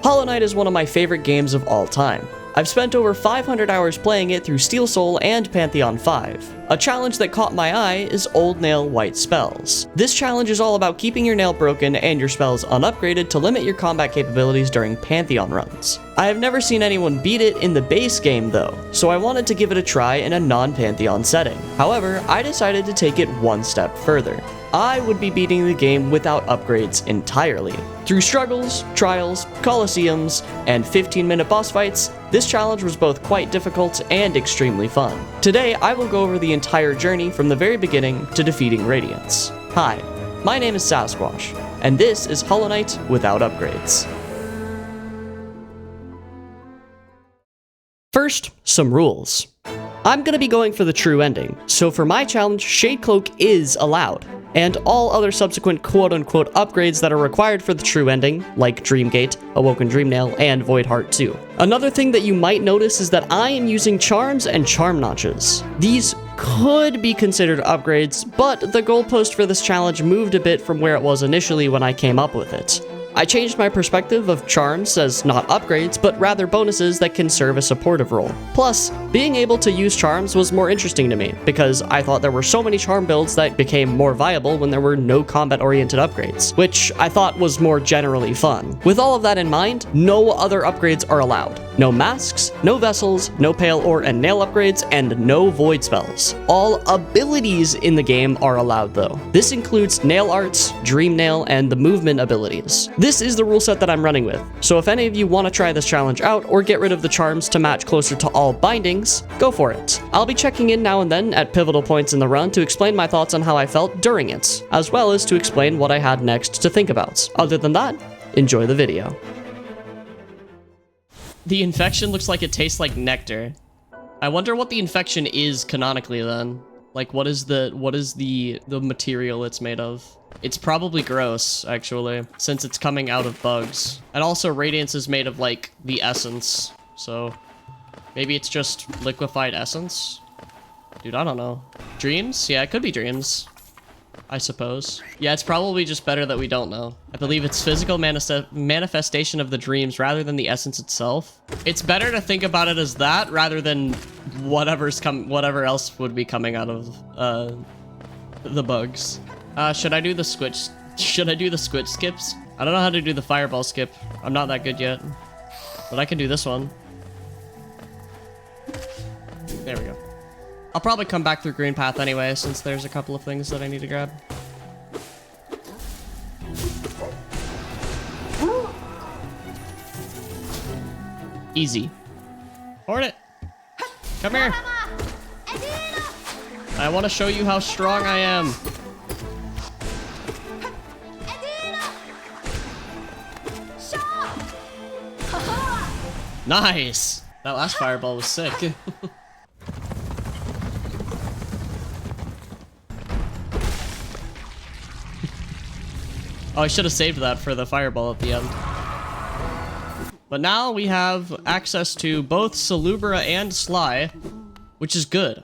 Hollow Knight is one of my favorite games of all time. I've spent over 500 hours playing it through Steel Soul and Pantheon 5. A challenge that caught my eye is Old Nail White Spells. This challenge is all about keeping your nail broken and your spells unupgraded to limit your combat capabilities during Pantheon runs. I have never seen anyone beat it in the base game though, so I wanted to give it a try in a non-Pantheon setting. However, I decided to take it one step further. I would be beating the game without upgrades entirely. Through struggles, trials, coliseums, and 15-minute boss fights, this challenge was both quite difficult and extremely fun. Today, I will go over the entire journey from the very beginning to defeating Radiance. Hi, my name is Sasquatch, and this is Hollow Knight without upgrades. First, some rules. I'm gonna be going for the true ending, so for my challenge, Shade Cloak is allowed, and all other subsequent quote-unquote upgrades that are required for the true ending, like Dreamgate, Awoken Dreamnail, and Void Heart 2. Another thing that you might notice is that I am using charms and charm notches. These could be considered upgrades, but the goalpost for this challenge moved a bit from where it was initially when I came up with it. I changed my perspective of charms as not upgrades, but rather bonuses that can serve a supportive role. Plus, being able to use charms was more interesting to me, because I thought there were so many charm builds that became more viable when there were no combat-oriented upgrades, which I thought was more generally fun. With all of that in mind, no other upgrades are allowed. No masks, no vessels, no pale ore and nail upgrades, and no void spells. All abilities in the game are allowed though. This includes nail arts, dream nail, and the movement abilities. This is the rule set that I'm running with, so if any of you want to try this challenge out or get rid of the charms to match closer to all bindings, go for it. I'll be checking in now and then at pivotal points in the run to explain my thoughts on how I felt during it, as well as to explain what I had next to think about. Other than that, enjoy the video. The infection looks like it tastes like nectar. I wonder what the infection is canonically then. Like what is the material it's made of? It's probably gross, actually, since it's coming out of bugs. And also Radiance is made of like the essence. So maybe it's just liquefied essence? Dude, I don't know. Dreams? Yeah, it could be dreams, I suppose. Yeah, it's probably just better that we don't know. I believe it's physical manifestation of the dreams rather than the essence itself. It's better to think about it as that rather than whatever else would be coming out of the bugs. Should I do the squitch? Should I do the squitch skips? I don't know how to do the fireball skip. I'm not that good yet, but I can do this one. There we go. I'll probably come back through green path anyway, since there's a couple of things that I need to grab. Easy. Hornet! Come here! I want to show you how strong I am. Nice! That last fireball was sick. Oh, I should have saved that for the fireball at the end. But now we have access to both Salubra and Sly, which is good.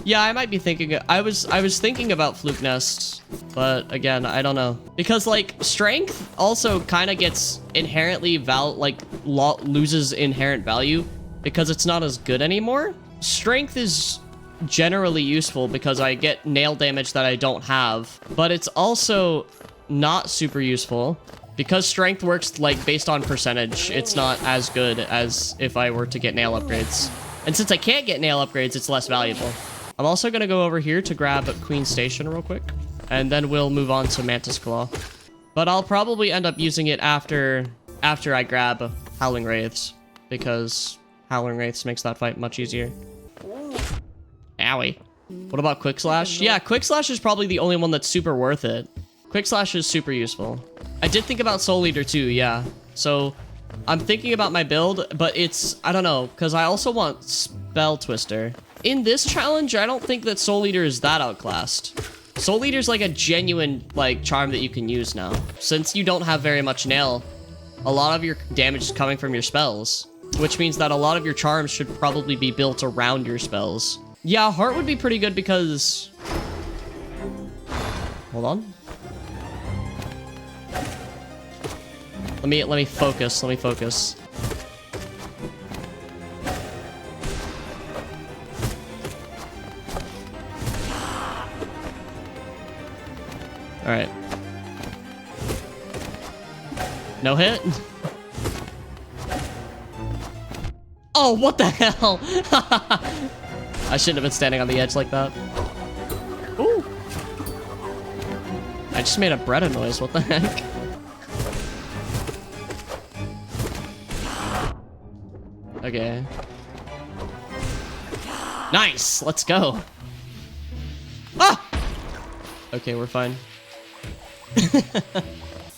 Yeah, I might be thinking... I was thinking about Fluke Nest, but again, I don't know. Because, like, Strength also kind of gets inherently loses inherent value because it's not as good anymore. Strength is generally useful because I get nail damage that I don't have, but it's also not super useful because Strength works, like, based on percentage. It's not as good as if I were to get nail upgrades. And since I can't get nail upgrades, it's less valuable. I'm also going to go over here to grab Queen Station real quick, and then we'll move on to Mantis Claw. But I'll probably end up using it after I grab Howling Wraiths, because Howling Wraiths makes that fight much easier. Owie. What about Quick Slash? Yeah, Quick Slash is probably the only one that's super worth it. Quick Slash is super useful. I did think about Soul Eater too, yeah. So I'm thinking about my build, but it's, I don't know, because I also want Spell Twister. In this challenge, I don't think that Soul Eater is that outclassed. Soul Eater's like a genuine, like, charm that you can use now. Since you don't have very much nail, a lot of your damage is coming from your spells, which means that a lot of your charms should probably be built around your spells. Yeah, Heart would be pretty good because... Hold on. Let me focus. Let me focus. All right. No hit. Oh, what the hell? I shouldn't have been standing on the edge like that. Ooh. I just made a Bretta noise. What the heck? Okay. Nice. Let's go. Ah! Okay, we're fine.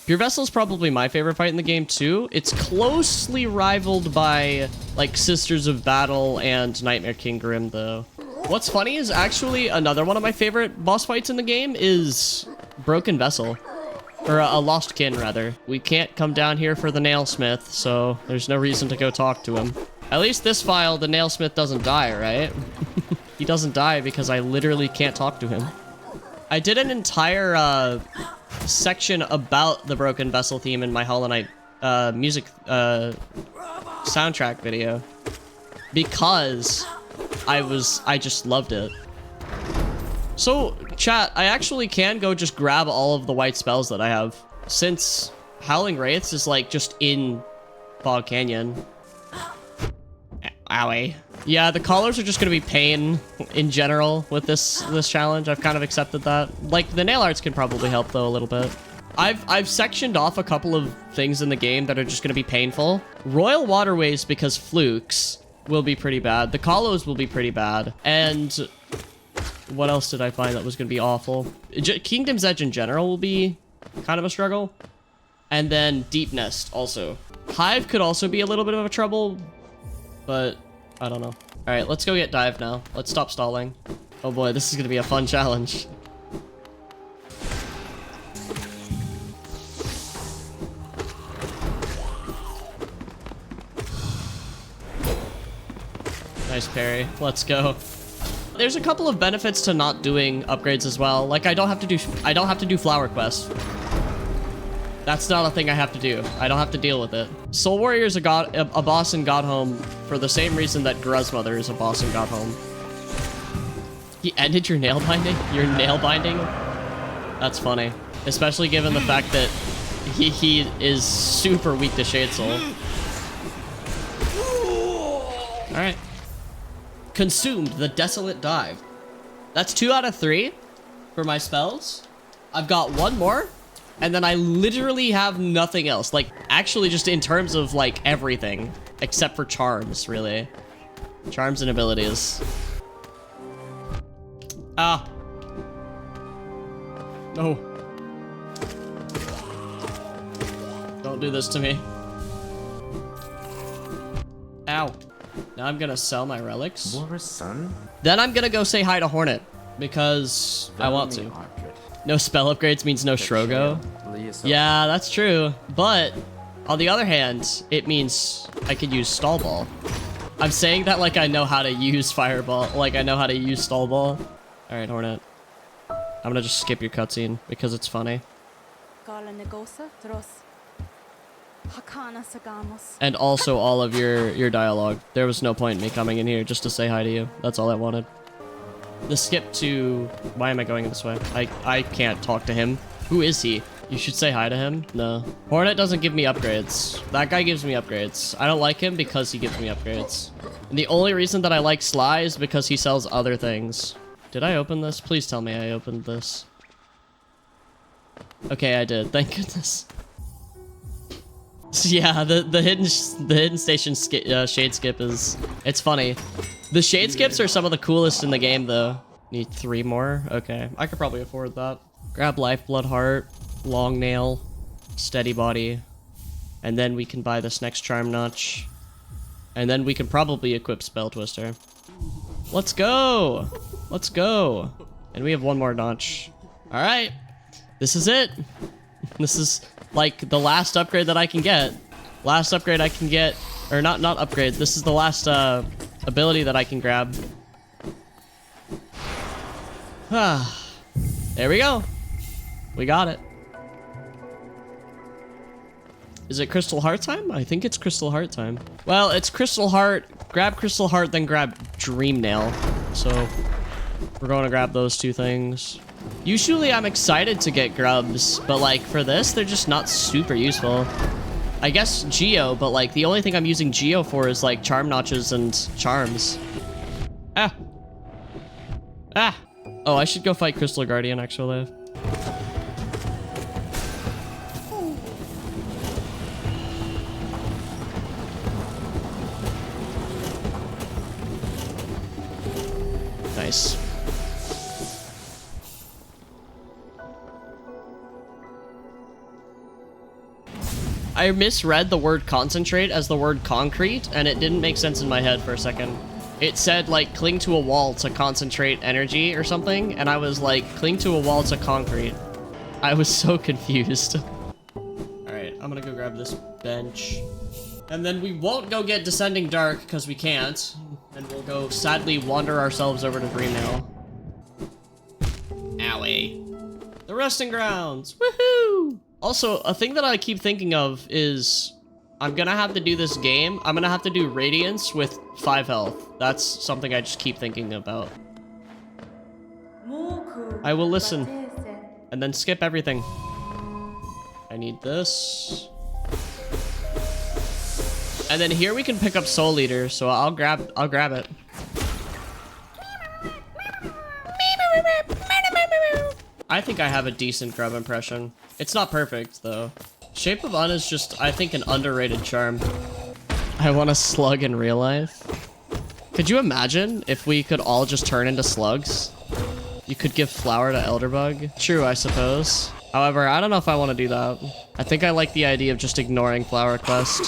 Pure Vessel is probably my favorite fight in the game too. It's closely rivaled by like Sisters of Battle and Nightmare King Grim though. What's funny is actually another one of my favorite boss fights in the game is Broken Vessel. Or a Lost Kin rather. We can't come down here for the Nailsmith, so there's no reason to go talk to him. At least this file, the Nailsmith doesn't die, right? He doesn't die because I literally can't talk to him. I did an entire section about the Broken Vessel theme in my Hollow Knight music soundtrack video because I just loved it. So chat, I actually can go just grab all of the white spells that I have since Howling Wraiths is like just in Fog Canyon. Owie. Yeah, the collars are just gonna be pain in general with this challenge. I've kind of accepted that. Like the nail arts can probably help though a little bit. I've sectioned off a couple of things in the game that are just gonna be painful. Royal Waterways because flukes will be pretty bad. The Colos will be pretty bad. And what else did I find that was gonna be awful? Kingdom's Edge in general will be kind of a struggle. And then Deep Nest also. Hive could also be a little bit of a trouble, but I don't know. All right, let's go get Dive now. Let's stop stalling. Oh boy, this is gonna be a fun challenge. Nice parry. Let's go. There's a couple of benefits to not doing upgrades as well. Like I don't have to do flower quests. That's not a thing I have to do. I don't have to deal with it. Soul Warrior is a boss in Godhome for the same reason that Gruzmother is a boss in Godhome. He ended your nail binding? Your nail binding? That's funny. Especially given the fact that he is super weak to Shade Soul. Alright. Consumed the Desolate Dive. That's 2 out of 3 for my spells. I've got one more. And then I literally have nothing else. Like, actually just in terms of, like, everything. Except for charms, really. Charms and abilities. Ah. No. Don't do this to me. Ow. Now I'm gonna sell my relics. War's son? Then I'm gonna go say hi to Hornet. Because I want to. No spell upgrades means no Shrogo. Yeah, that's true. But on the other hand, it means I could use Stall Ball. I'm saying that like I know how to use Fireball. Like I know how to use Stall Ball. All right, Hornet. I'm gonna just skip your cutscene because it's funny. And also all of your dialogue. There was no point in me coming in here just to say hi to you. That's all I wanted. The skip to... Why am I going this way? I can't talk to him. Who is he? You should say hi to him. No. Hornet doesn't give me upgrades. That guy gives me upgrades. I don't like him because he gives me upgrades. And the only reason that I like Sly is because he sells other things. Did I open this? Please tell me I opened this. Okay, I did. Thank goodness. Yeah, the hidden station shade skip is... It's funny. The shade skips are some of the coolest in the game, though. Need 3 more? Okay, I could probably afford that. Grab Lifeblood Heart, Long Nail, Steady Body, and then we can buy this next Charm Notch. And then we can probably equip Spell Twister. Let's go! Let's go! And we have 1 more notch. Alright, this is it. This is... like the last upgrade that I can get. Last upgrade I can get, or not upgrade. This is the last ability that I can grab. There we go. We got it. Is it Crystal Heart time? I think it's Crystal Heart time. Well, it's Crystal Heart. Grab Crystal Heart, then grab Dream Nail. So we're going to grab those two things. Usually I'm excited to get grubs, but like for this, they're just not super useful. I guess Geo, but like the only thing I'm using Geo for is like charm notches and charms. Ah. Ah. Oh, I should go fight Crystal Guardian actually. Nice. I misread the word concentrate as the word concrete, and it didn't make sense in my head for a second. It said, like, cling to a wall to concentrate energy or something, and I was like, cling to a wall to concrete. I was so confused. Alright, I'm gonna go grab this bench. And then we won't go get Descending Dark, because we can't. And we'll go sadly wander ourselves over to Dream Nail. Owie. The resting grounds! Woohoo! Also, a thing that I keep thinking of is I'm gonna have to do this game. I'm gonna have to do Radiance with 5 health. That's something I just keep thinking about. I will listen. And then skip everything. I need this. And then here we can pick up Soul Eater, so I'll grab it. I think I have a decent grub impression. It's not perfect, though. Shape of Un is just, I think, an underrated charm. I want a slug in real life. Could you imagine if we could all just turn into slugs? You could give flower to Elderbug. True, I suppose. However, I don't know if I want to do that. I think I like the idea of just ignoring Flower Quest.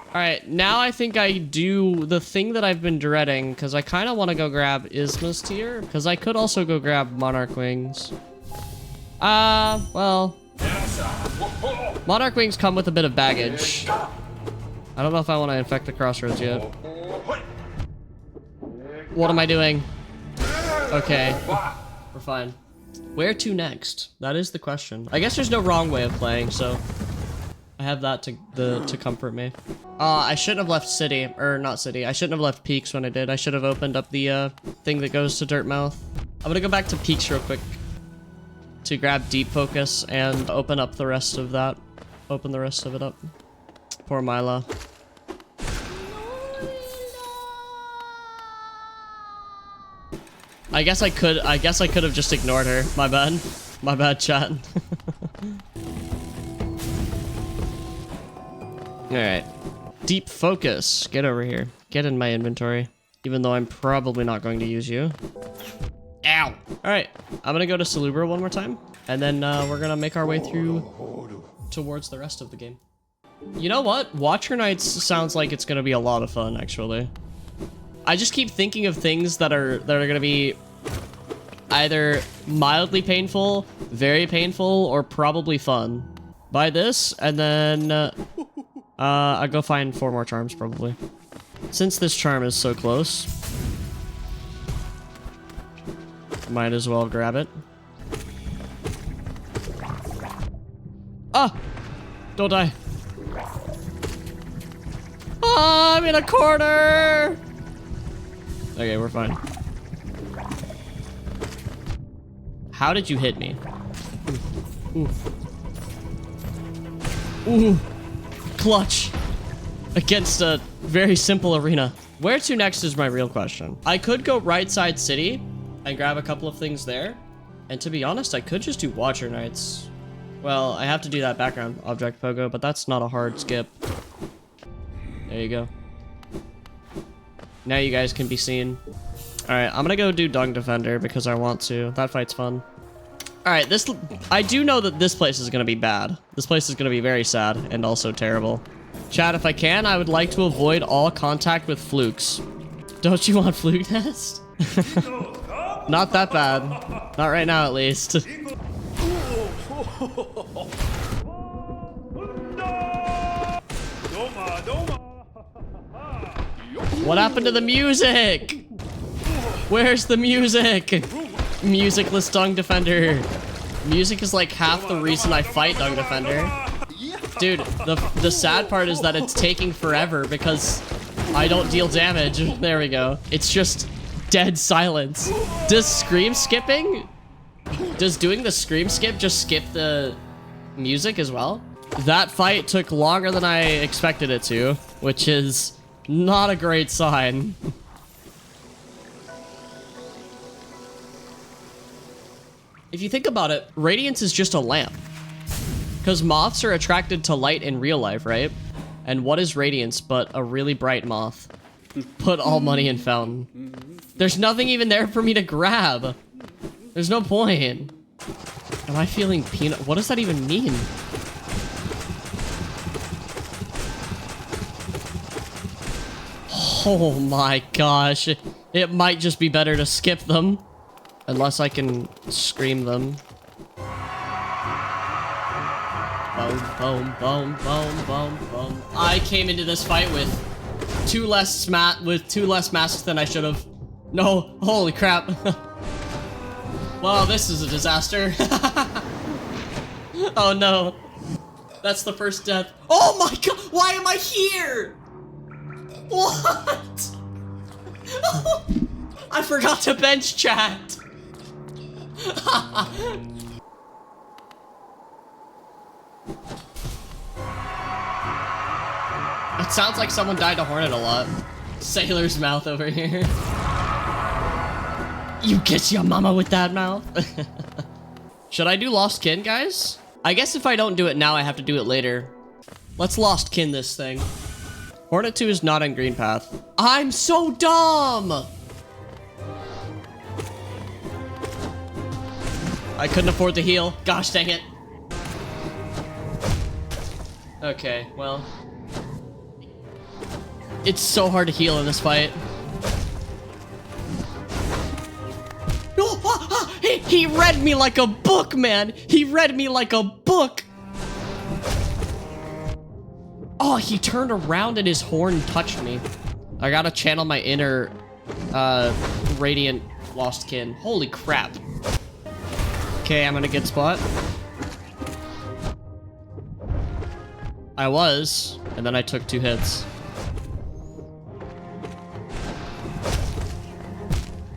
Alright, now I think I do the thing that I've been dreading, because I kind of want to go grab Isma's Tear, because I could also go grab Monarch Wings. Well... Monarch Wings come with a bit of baggage. I don't know if I want to infect the Crossroads yet. What am I doing? Okay, we're fine. Where to next? That is the question. I guess there's no wrong way of playing, so I have that to comfort me. I shouldn't have left City, or not City. I shouldn't have left Peaks when I did. I should have opened up the thing that goes to Dirtmouth. I'm gonna go back to Peaks real quick to grab Deep Focus and open up the rest of that. Open the rest of it up. Poor Mila. I guess I could have just ignored her. My bad. My bad, chat. Alright. Deep Focus. Get over here. Get in my inventory. Even though I'm probably not going to use you. Ow! Alright. I'm gonna go to Salubra one more time. And then we're gonna make our way through towards the rest of the game. You know what? Watcher Nights sounds like it's gonna be a lot of fun, actually. I just keep thinking of things that are gonna be either mildly painful, very painful, or probably fun. Buy this, and then I'll go find 4 more charms, probably. Since this charm is so close, might as well grab it. Ah! Don't die. Ah, I'm in a corner! Okay, we're fine. How did you hit me? Ooh. Ooh. Clutch. Against a very simple arena. Where to next is my real question. I could go right side city and grab a couple of things there. And to be honest, I could just do Watcher Nights. Well, I have to do that background object pogo, but that's not a hard skip. There you go. Now you guys can be seen. Alright, I'm gonna go do Dung Defender because I want to. That fight's fun. Alright, I do know that this place is gonna be bad. This place is gonna be very sad and also terrible. Chat, if I can, I would like to avoid all contact with flukes. Don't you want fluke nest? Not that bad. Not right now, at least. What happened to the music? Where's the music? Musicless Dung Defender. Music is like half the reason I fight Dung Defender. Dude, the sad part is that it's taking forever because I don't deal damage. There we go. It's just dead silence. Does scream skipping? Does doing the scream skip just skip the music as well? That fight took longer than I expected it to, which is not a great sign. If you think about it, radiance is just a lamp. Because moths are attracted to light in real life, right? And what is radiance but a really bright moth? Put all money in fountain. There's nothing even there for me to grab. There's no point. Am I feeling peanut? What does that even mean? Oh my gosh. It might just be better to skip them. Unless I can scream them. Boom, boom, boom, boom, boom, boom. I came into this fight with two less masks than I should have. No, holy crap. Well, this is a disaster. Oh no. That's the first death. Oh my god, why am I here? What? Oh, I forgot to bench chat. It sounds like someone died to Hornet a lot. Sailor's mouth over here. You kiss your mama with that mouth? Should I do Lost Kin, guys? I guess if I don't do it now, I have to do it later. Let's Lost Kin this thing. Hornet 2 is not in green path. I'm so dumb! I couldn't afford to heal. Gosh dang it. Okay, well. It's so hard to heal in this fight. Oh, he read me like a book, man. He read me like a book. Oh, he turned around and his horn touched me. I gotta channel my inner radiant Lost Kin. Holy crap. Okay, I'm in a good spot. I was, and then I took 2 hits.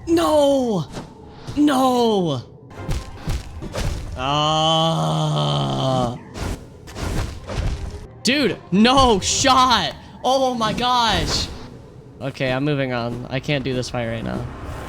No! No! Ah! Dude, no shot! Oh my gosh! Okay, I'm moving on. I can't do this fight right now.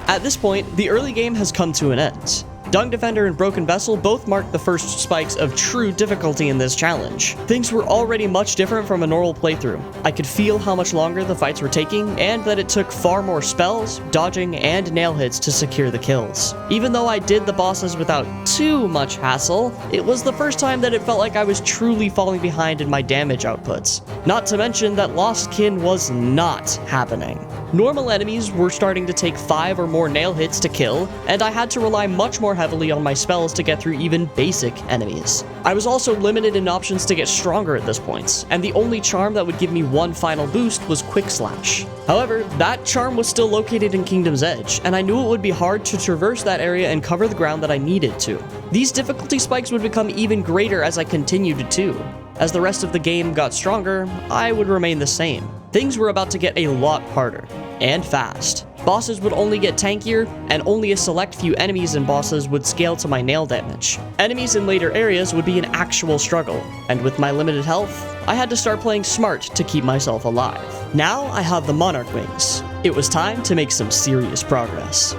At this point, the early game has come to an end. Dung Defender and Broken Vessel both marked the first spikes of true difficulty in this challenge. Things were already much different from a normal playthrough. I could feel how much longer the fights were taking, and that it took far more spells, dodging, and nail hits to secure the kills. Even though I did the bosses without too much hassle, it was the first time that it felt like I was truly falling behind in my damage outputs. Not to mention that Lost Kin was not happening. Normal enemies were starting to take 5 or more nail hits to kill, and I had to rely much more heavily on my spells to get through even basic enemies. I was also limited in options to get stronger at this point, and the only charm that would give me one final boost was Quick Slash. However, that charm was still located in Kingdom's Edge, and I knew it would be hard to traverse that area and cover the ground that I needed to. These difficulty spikes would become even greater as I continued to. As the rest of the game got stronger, I would remain the same. Things were about to get a lot harder, and fast. Bosses would only get tankier, and only a select few enemies and bosses would scale to my nail damage. Enemies in later areas would be an actual struggle, and with my limited health, I had to start playing smart to keep myself alive. Now I have the Monarch Wings. It was time to make some serious progress.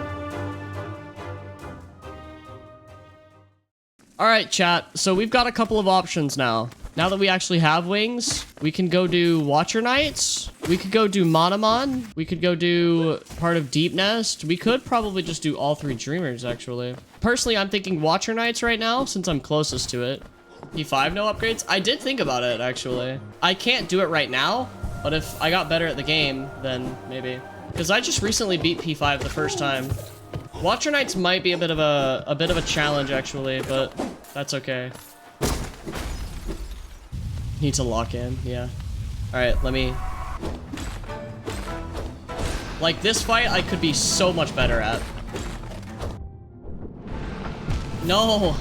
Alright chat, so we've got a couple of options now. Now that we actually have wings, we can go do Watcher Knights. We could go do Monomon. We could go do part of Deep Nest. We could probably just do all 3 Dreamers, actually. Personally, I'm thinking Watcher Knights right now, since I'm closest to it. P5, no upgrades? I did think about it, actually. I can't do it right now, but if I got better at the game, then maybe. Because I just recently beat P5 the first time. Watcher Knights might be a bit of a challenge, actually, but that's okay. Need to lock in, yeah. Alright, let me... Like, this fight I could be so much better at. No!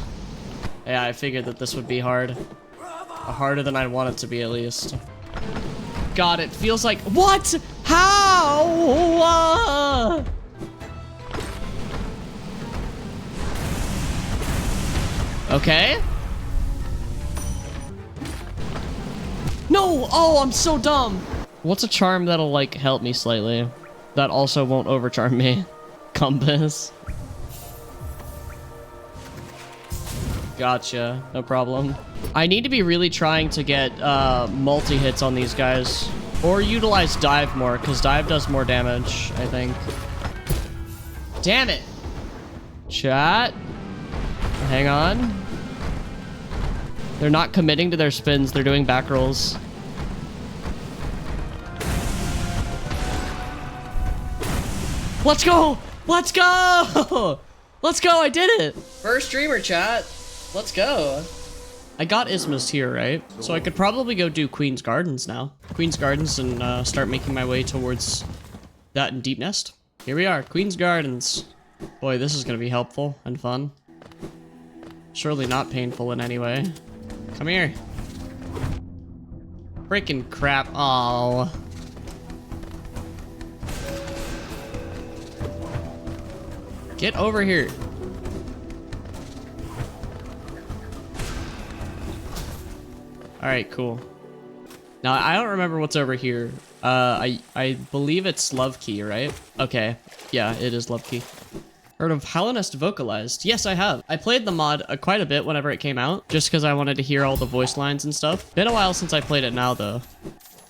Yeah, I figured that this would be hard. Harder than I want it to be, at least. God, it feels like... What? How? Okay. No! Oh, I'm so dumb. What's a charm that'll, like, help me slightly? That also won't overcharm me. Compass. Gotcha. No problem. I need to be really trying to get multi-hits on these guys. Or utilize dive more, because dive does more damage, I think. Damn it! Chat. Hang on. They're not committing to their spins. They're doing back rolls. Let's go! Let's go! Let's go! I did it! First streamer, chat. Let's go. I got Isma's here, right? So I could probably go do Queen's Gardens now. Queen's Gardens and start making my way towards that in Deep Nest. Here we are, Queen's Gardens. Boy, this is gonna be helpful and fun. Surely not painful in any way. Come here. Freaking crap. Oh. Get over here. Alright, cool. Now, I don't remember what's over here. I believe it's Love Key, right? Okay. Yeah, it is Love Key. Heard of Hellenist Vocalized? Yes, I have. I played the mod quite a bit whenever it came out, just because I wanted to hear all the voice lines and stuff. Been a while since I played it now, though.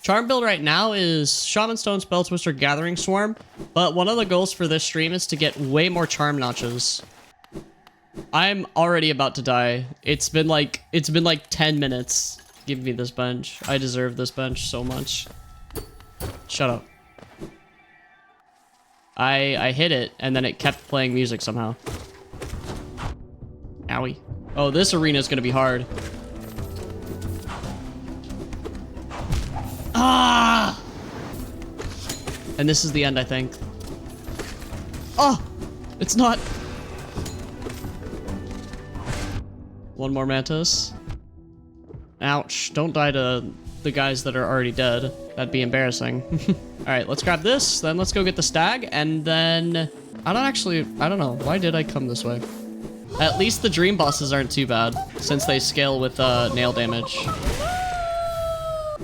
Charm build right now is Shaman Stone, Spell Twister, Gathering Swarm, but one of the goals for this stream is to get way more charm notches. I'm already about to die. It's been like 10 minutes. Give me this bench. I deserve this bench so much. Shut up. I hit it, and then it kept playing music somehow. Owie. Oh, this arena is gonna be hard. Ah! And this is the end, I think. Oh! It's not. One more Mantis. Ouch. Don't die to the guys that are already dead. That'd be embarrassing. Alright, let's grab this, then let's go get the stag, and then... I don't know. Why did I come this way? At least the dream bosses aren't too bad, since they scale with nail damage.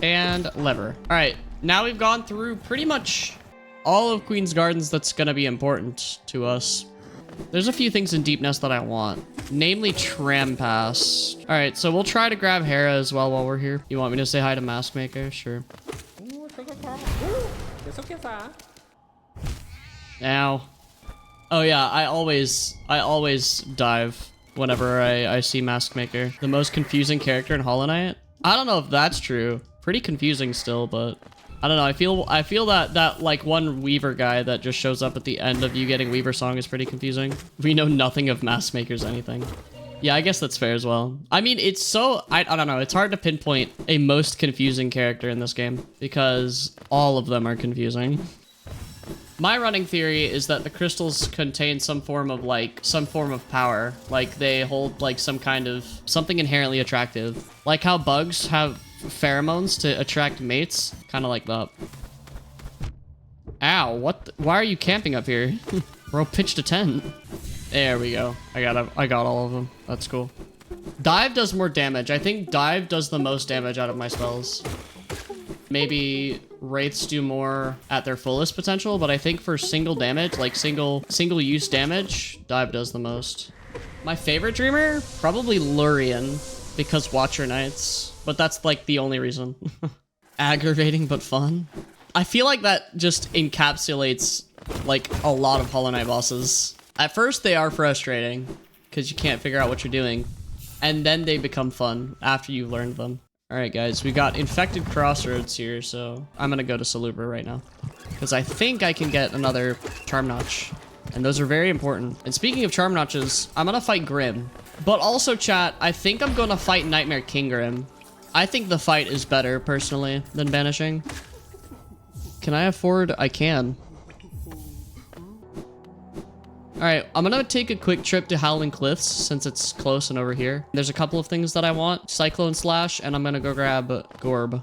And lever. Alright, now we've gone through pretty much all of Queen's Gardens that's gonna be important to us. There's a few things in Deep Nest that I want, namely Tram Pass. Alright, so we'll try to grab Hera as well while we're here. You want me to say hi to Mask Maker? Sure. Ow. Oh yeah, I always dive whenever I see Mask Maker. The most confusing character in Hollow Knight? I don't know if that's true. Pretty confusing still, but I don't know. I feel that like one Weaver guy that just shows up at the end of you getting Weaver Song is pretty confusing. We know nothing of Mask Maker's anything. Yeah, I guess that's fair as well. I mean, it's so... I don't know. It's hard to pinpoint a most confusing character in this game because all of them are confusing. My running theory is that the crystals contain some form of power. Like they hold like something inherently attractive. Like how bugs have pheromones to attract mates. Kind of like that. Ow, why are you camping up here? Bro, pitched a tent. There we go. I got all of them. That's cool. Dive does more damage. I think dive does the most damage out of my spells. Maybe wraiths do more at their fullest potential, but I think for single damage, like single use damage, dive does the most. My favorite dreamer? Probably Lurian, because Watcher Knights, but that's like the only reason. Aggravating but fun. I feel like that just encapsulates like a lot of Hollow Knight bosses. At first they are frustrating because you can't figure out what you're doing, and then they become fun after you've learned them. Alright guys, we got Infected Crossroads here, so I'm gonna go to Salubra right now. Because I think I can get another Charm Notch. And those are very important. And speaking of Charm Notches, I'm gonna fight Grim. But also chat, I think I'm gonna fight Nightmare King Grim. I think the fight is better, personally, than Banishing. Can I afford? I can. Alright, I'm gonna take a quick trip to Howling Cliffs since it's close and over here. There's a couple of things that I want. Cyclone Slash, and I'm gonna go grab Gorb.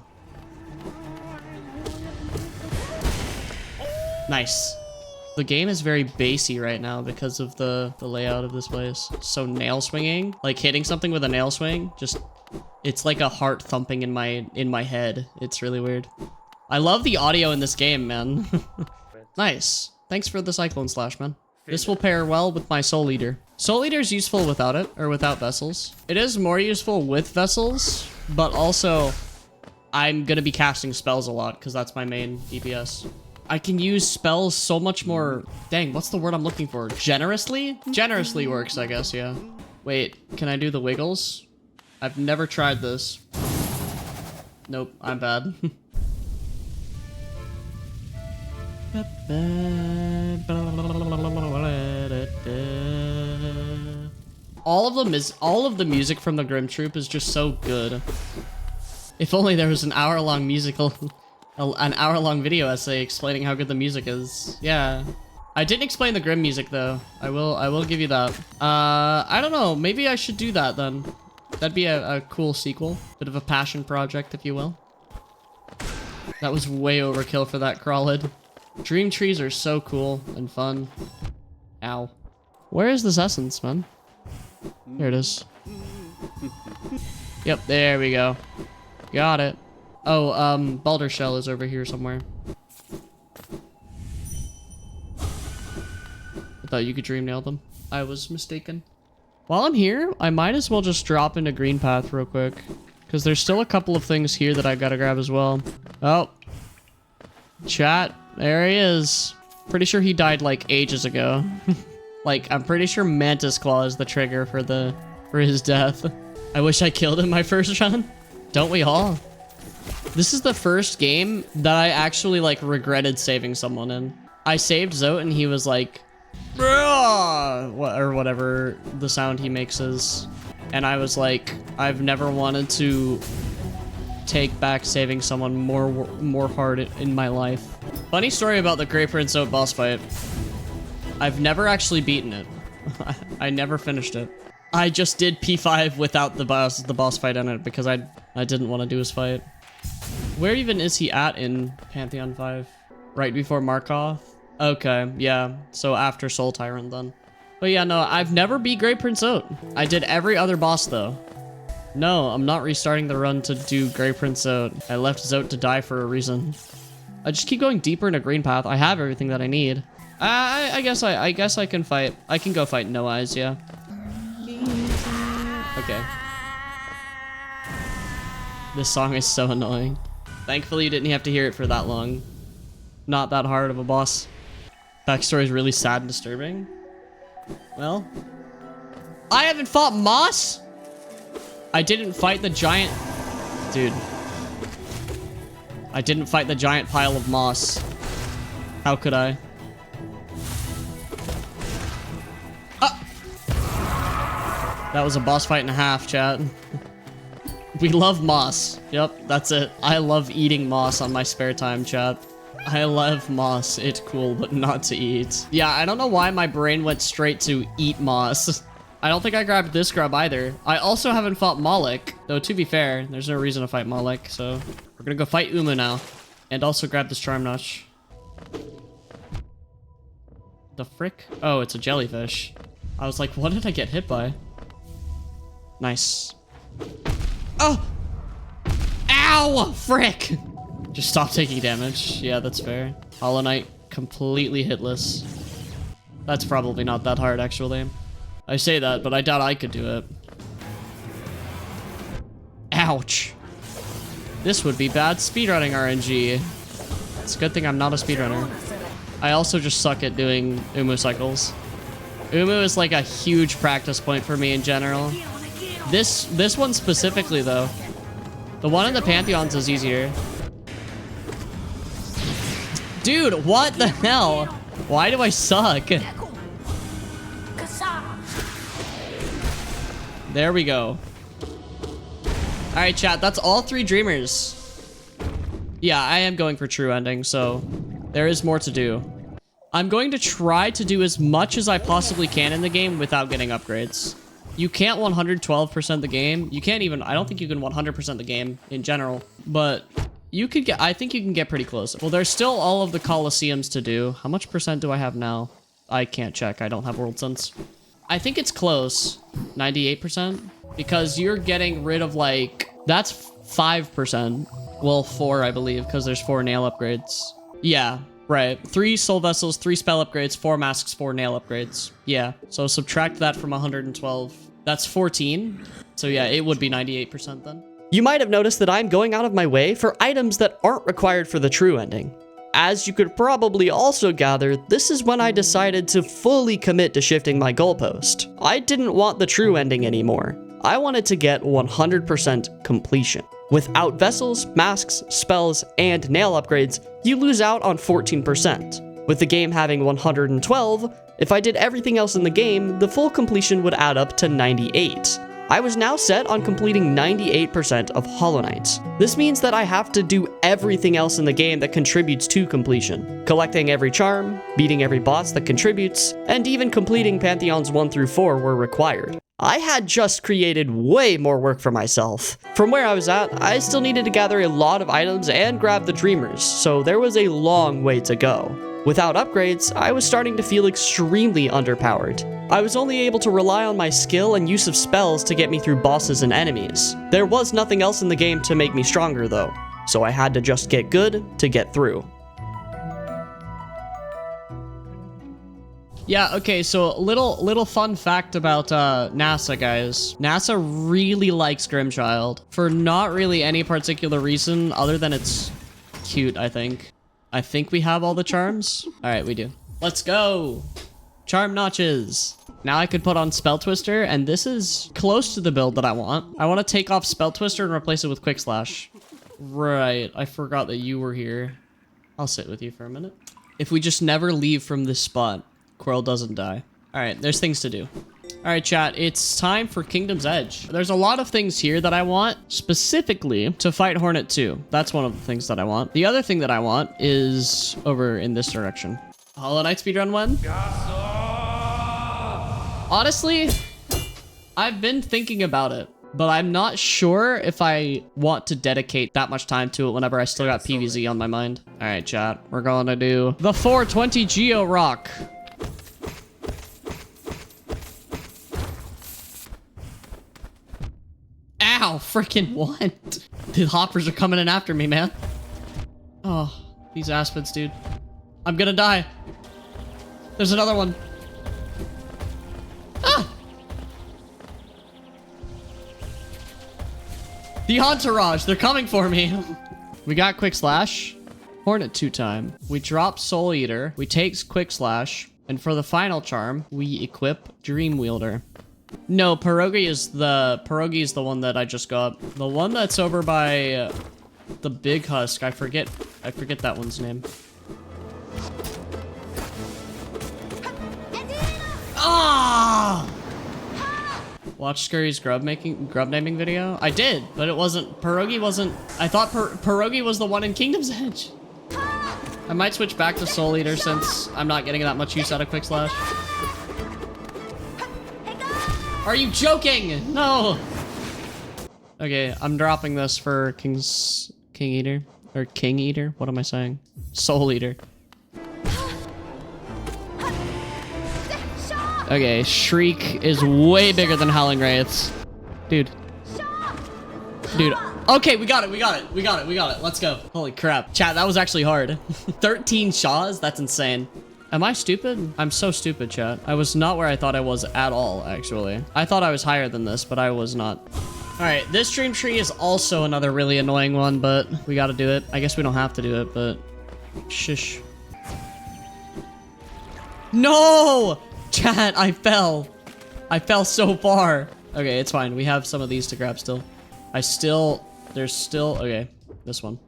Nice. The game is very bassy right now because of the layout of this place. So nail swinging, like hitting something with a nail swing, just, it's like a heart thumping in my head. It's really weird. I love the audio in this game, man. Nice. Thanks for the Cyclone Slash, man. This will pair well with my Soul Eater. Soul Eater is useful without it, or without vessels. It is more useful with vessels, but also I'm gonna be casting spells a lot because that's my main DPS. I can use spells so much more... Dang, what's the word I'm looking for? Generously? Generously works, I guess, yeah. Wait, can I do the wiggles? I've never tried this. Nope, I'm bad. All of the music from the Grim Troop is just so good. If only there was an hour-long an hour-long video essay explaining how good the music is. Yeah. I didn't explain the Grim music though. I will give you that. I don't know, maybe I should do that then. That'd be a cool sequel. Bit of a passion project, if you will. That was way overkill for that crawlid. Dream trees are so cool and fun. Ow. Where is this essence, man? Here it is. Yep, there we go. Got it. Oh, Baldur Shell is over here somewhere. I thought you could dream nail them. I was mistaken. While I'm here, I might as well just drop into Green Path real quick. Because there's still a couple of things here that I gotta grab as well. Oh. Chat. There he is. Pretty sure he died like ages ago. Like, I'm pretty sure Mantis Claw is the trigger for his death. I wish I killed him my first run. Don't we all? This is the first game that I actually like regretted saving someone in. I saved Zote and he was like, or whatever the sound he makes is. And I was like, I've never wanted to take back saving someone more hard in my life. Funny story about the Grey Prince Zote boss fight. I've never actually beaten it. I never finished it. I just did P5 without the boss fight in it because I didn't want to do his fight. Where even is he at in Pantheon 5? Right before Markov? Okay, yeah. So after Soul Tyrant then. But yeah, no, I've never beat Grey Prince Zote. I did every other boss though. No, I'm not restarting the run to do Grey Prince Zote. I left Zote to die for a reason. I just keep going deeper into Green Path. I have everything that I need. I guess I can fight. I can go fight No Eyes, yeah. Okay. This song is so annoying. Thankfully, you didn't have to hear it for that long. Not that hard of a boss. Backstory is really sad and disturbing. Well, I haven't fought Moss. I didn't fight the giant... Dude. I didn't fight the giant pile of moss. How could I? That was a boss fight and a half, chat. We love moss. Yep, that's it. I love eating moss on my spare time, chat. I love moss. It's cool, but not to eat. Yeah, I don't know why my brain went straight to eat moss. I don't think I grabbed this grub either. I also haven't fought Moloch. Though, to be fair, there's no reason to fight Moloch, so... We're gonna go fight Uma now. And also grab this Charm Notch. The frick? Oh, it's a jellyfish. I was like, what did I get hit by? Nice. Oh! Ow! Frick! Just stop taking damage. Yeah, that's fair. Hollow Knight, completely hitless. That's probably not that hard, actually. I say that, but I doubt I could do it. Ouch. This would be bad speedrunning RNG. It's a good thing I'm not a speedrunner. I also just suck at doing Umu cycles. Umu is like a huge practice point for me in general. This one specifically, though. The one in the Pantheons is easier. Dude, what the hell? Why do I suck? There we go. Alright, chat, that's all 3 dreamers. Yeah, I am going for true ending, so there is more to do. I'm going to try to do as much as I possibly can in the game without getting upgrades. You can't 112% the game. You can't even, I don't think you can 100% the game in general, but you could get, I think you can get pretty close. Well, there's still all of the Colosseums to do. How much percent do I have now? I can't check. I don't have World Sense. I think it's close. 98%. Because you're getting rid of like, that's 5%. Well, 4, I believe, because there's 4 nail upgrades. Yeah, right. 3 soul vessels, 3 spell upgrades, 4 masks, 4 nail upgrades. Yeah, so subtract that from 112. That's 14. So yeah, it would be 98% then. You might have noticed that I'm going out of my way for items that aren't required for the true ending. As you could probably also gather, this is when I decided to fully commit to shifting my goalpost. I didn't want the true ending anymore. I wanted to get 100% completion. Without vessels, masks, spells, and nail upgrades, you lose out on 14%. With the game having 112, if I did everything else in the game, the full completion would add up to 98. I was now set on completing 98% of Hollow Knight. This means that I have to do everything else in the game that contributes to completion. Collecting every charm, beating every boss that contributes, and even completing Pantheons 1 through 4 were required. I had just created way more work for myself. From where I was at, I still needed to gather a lot of items and grab the Dreamers, so there was a long way to go. Without upgrades, I was starting to feel extremely underpowered. I was only able to rely on my skill and use of spells to get me through bosses and enemies. There was nothing else in the game to make me stronger though, so I had to just get good to get through. Yeah, okay, so little fun fact about NASA, guys. NASA really likes Grimchild for not really any particular reason other than it's cute, I think. I think we have all the charms. All right, we do. Let's go. Charm notches. Now I could put on Spell Twister, and this is close to the build that I want. I want to take off Spell Twister and replace it with Quick Slash. Right, I forgot that you were here. I'll sit with you for a minute. If we just never leave from this spot, Quirrell doesn't die. All right, there's things to do. All right, chat, it's time for Kingdom's Edge. There's a lot of things here that I want specifically to fight Hornet 2. That's one of the things that I want. The other thing that I want is over in this direction. Hollow Knight speedrun when? Honestly, I've been thinking about it, but I'm not sure if I want to dedicate that much time to it whenever I still got PvZ on my mind. All right, chat, we're going to do the 420 Geo Rock. Ow, freaking what? The hoppers are coming in after me, man. Oh, these aspens, dude. I'm gonna die. There's another one. Ah! The entourage, they're coming for me. We got Quick Slash. Hornet 2 time. We drop Soul Eater. We take Quick Slash. And for the final charm, we equip Dream Wielder. No, Pierogi is the one that I just got. The one that's over by the Big Husk. I forget that one's name. Ah! Watch Scurry's grub naming video? I did, but it wasn't, Pierogi wasn't, I thought Pierogi was the one in Kingdom's Edge. I might switch back to Soul Eater since I'm not getting that much use out of Quick Slash. Are you joking? No. Okay, I'm dropping this for King Eater or King Eater. What am I saying? Soul Eater. Okay, Shriek is way bigger than Howling Wraiths. Dude. Dude. Okay, we got it. Let's go. Holy crap. Chat, that was actually hard. 13 Shaws? That's insane. Am I stupid? I'm so stupid, chat. I was not where I thought I was at all, actually. I thought I was higher than this, but I was not. All right, this dream tree is also another really annoying one, but we gotta do it. I guess we don't have to do it, but shush. No! Chat, I fell. I fell so far. Okay, it's fine. We have some of these to grab still. There's still, okay, this one.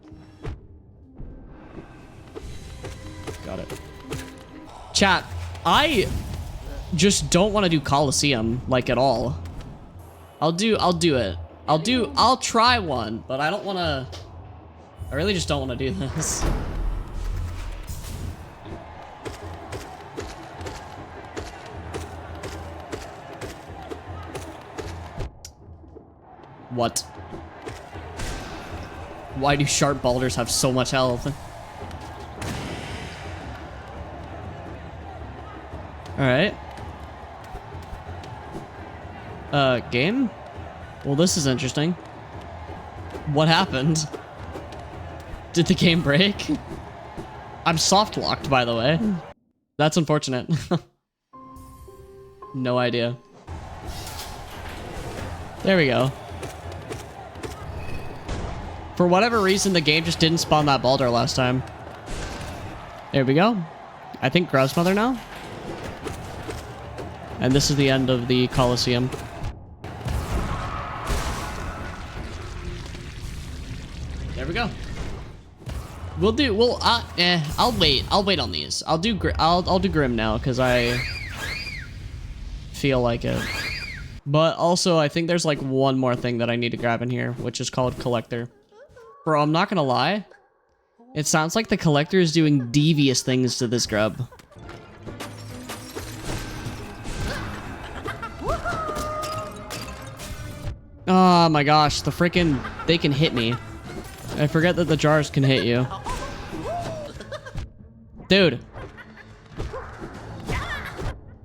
Got it. Chat, I just don't want to do Colosseum, like, at all. I'll do it. I'll try one, but I don't want to, I really just don't want to do this. What? Why do sharp boulders have so much health? Alright. Game? Well, this is interesting. What happened? Did the game break? I'm soft locked, by the way. That's unfortunate. No idea. There we go. For whatever reason, the game just didn't spawn that boulder last time. There we go. I think Grub's mother now. And this is the end of the Coliseum. There we go. I'll wait on these. I'll do Grim now because I feel like it. But also, I think there's like one more thing that I need to grab in here, which is called Collector. Bro, I'm not gonna lie. It sounds like the Collector is doing devious things to this grub. Oh my gosh, the freaking... They can hit me. I forget that the jars can hit you. Dude.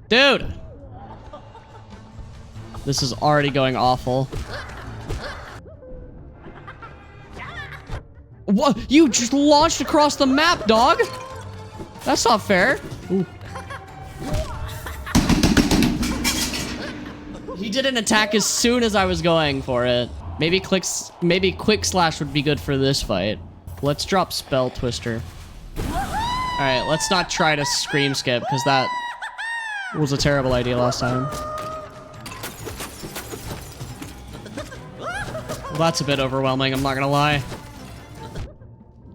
Dude! This is already going awful. What? You just launched across the map, dog! That's not fair. Ooh. He did an attack as soon as I was going for it. Maybe Quick Slash would be good for this fight. Let's drop Spell Twister. Alright, let's not try to Scream Skip, because that was a terrible idea last time. Well, that's a bit overwhelming, I'm not gonna lie.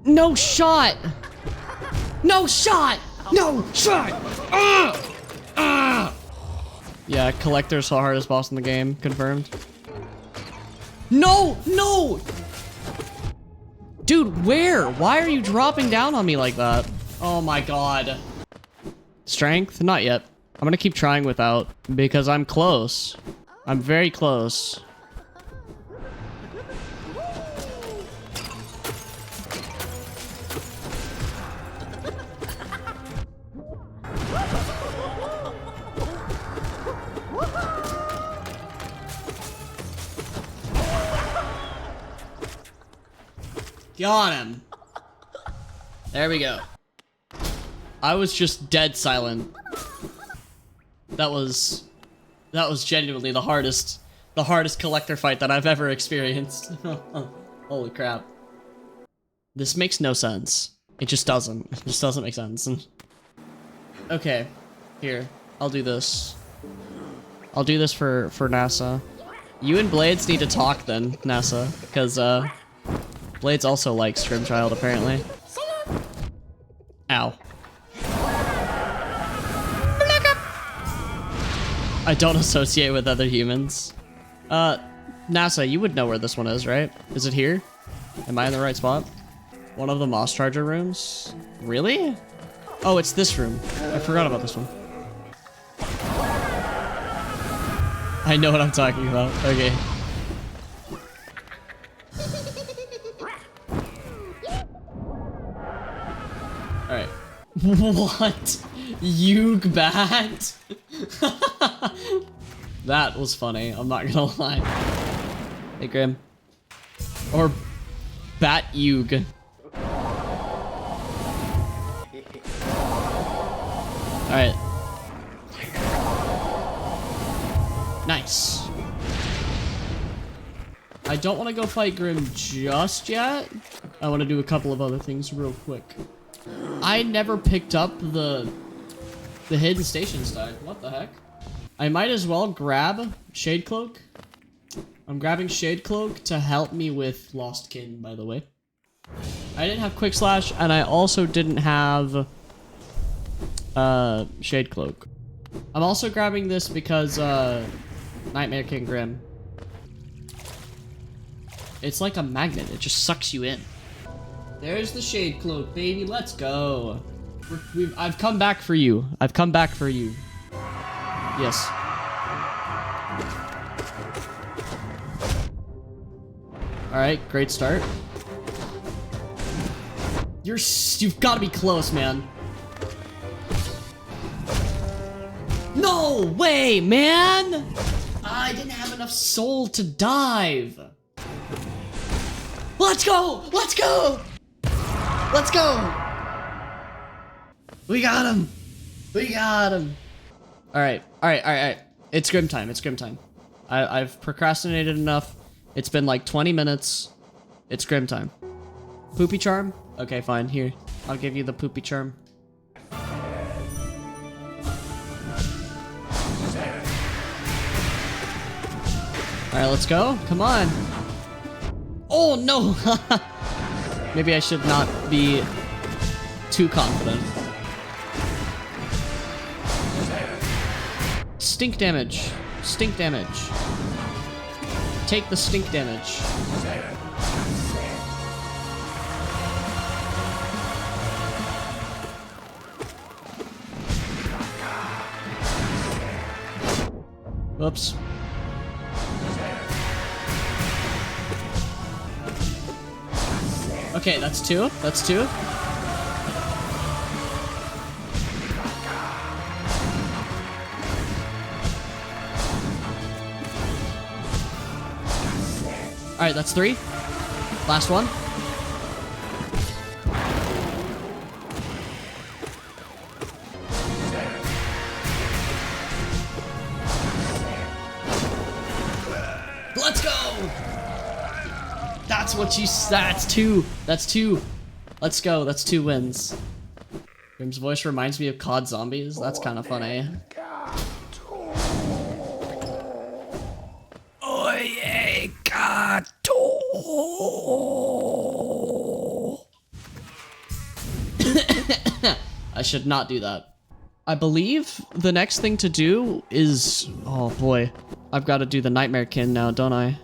No shot! No shot! No shot! Yeah, Collector's the hardest boss in the game. Confirmed. No! No! Dude, where? Why are you dropping down on me like that? Oh my god. Strength? Not yet. I'm gonna keep trying without, because I'm close. I'm very close. Got him. There we go. I was just dead silent. That was genuinely the hardest Collector fight that I've ever experienced. Holy crap. This makes no sense. It just doesn't. It just doesn't make sense. Okay. Here. I'll do this. I'll do this for NASA. You and Blades need to talk then, NASA, because Blades also likes Child, apparently. Ow. I don't associate with other humans. NASA, you would know where this one is, right? Is it here? Am I in the right spot? One of the Moss Charger rooms? Really? Oh, it's this room. I forgot about this one. I know what I'm talking about. Okay. Alright. What? Yug Bat? That was funny, I'm not gonna lie. Hey, Grim. Or Bat Yug. Alright. Nice. I don't want to go fight Grim just yet. I want to do a couple of other things real quick. I never picked up the hidden station stack. What the heck? I might as well grab Shade Cloak. I'm grabbing Shade Cloak to help me with Lost Kin, by the way. I didn't have Quick Slash, and I also didn't have Shade Cloak. I'm also grabbing this because Nightmare King Grim. It's like a magnet. It just sucks you in. There's the Shade Cloak, baby. Let's go. I've come back for you. I've come back for you. Yes. Alright, great start. You've got to be close, man. No way, man! I didn't have enough soul to dive. Let's go! Let's go! Let's go! We got him! We got him! Alright, alright, alright. It's Grim time, it's Grim time. I've procrastinated enough. It's been like 20 minutes. It's Grim time. Poopy charm? Okay, fine. Here, I'll give you the poopy charm. Alright, let's go. Come on. Oh, no! Maybe I should not be too confident. Stink damage. Stink damage. Take the stink damage. Whoops. Okay, that's two. That's two. Alright, that's three. Last one. Let's go! That's what you... That's two. That's two. Let's go. That's 2 wins. Grim's voice reminds me of COD Zombies. That's kind of funny. Oye, gato. I should not do that. I believe the next thing to do is... Oh boy. I've got to do the Nightmare Kin now, don't I?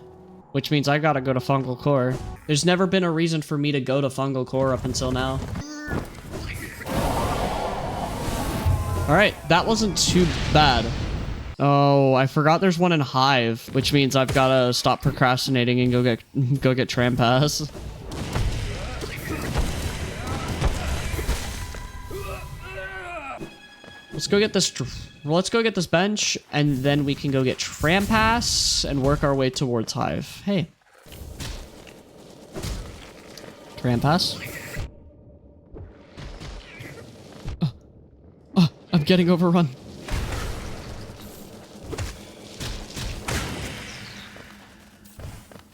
Which means I gotta go to Fungal Core. There's never been a reason for me to go to Fungal Core up until now. Alright, that wasn't too bad. Oh, I forgot there's one in Hive, which means I've gotta stop procrastinating and go get Tram Pass. Let's go get this bench, and then we can go get Tram Pass and work our way towards Hive. Hey. Tram Pass. I'm getting overrun.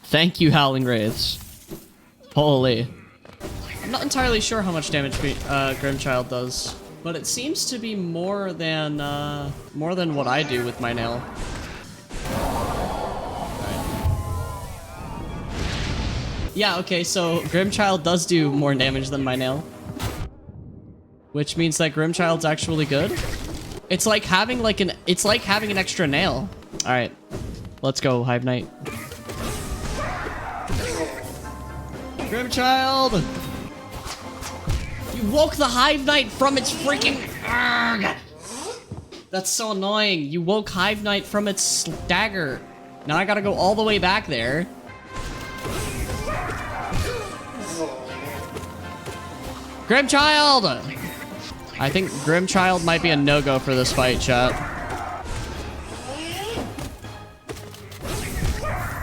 Thank you, Howling Wraiths. Holy. I'm not entirely sure how much damage Grimchild does. But it seems to be more than what I do with my nail. Right. Yeah, okay, so Grimchild does do more damage than my nail. Which means that Grimchild's actually good. It's like having an extra nail. Alright. Let's go, Hive Knight. Grimchild! You woke the Hive Knight from its freaking... Arrgh. That's so annoying. You woke Hive Knight from its dagger. Now I gotta go all the way back there. Grimchild! I think Grimchild might be a no-go for this fight, chat.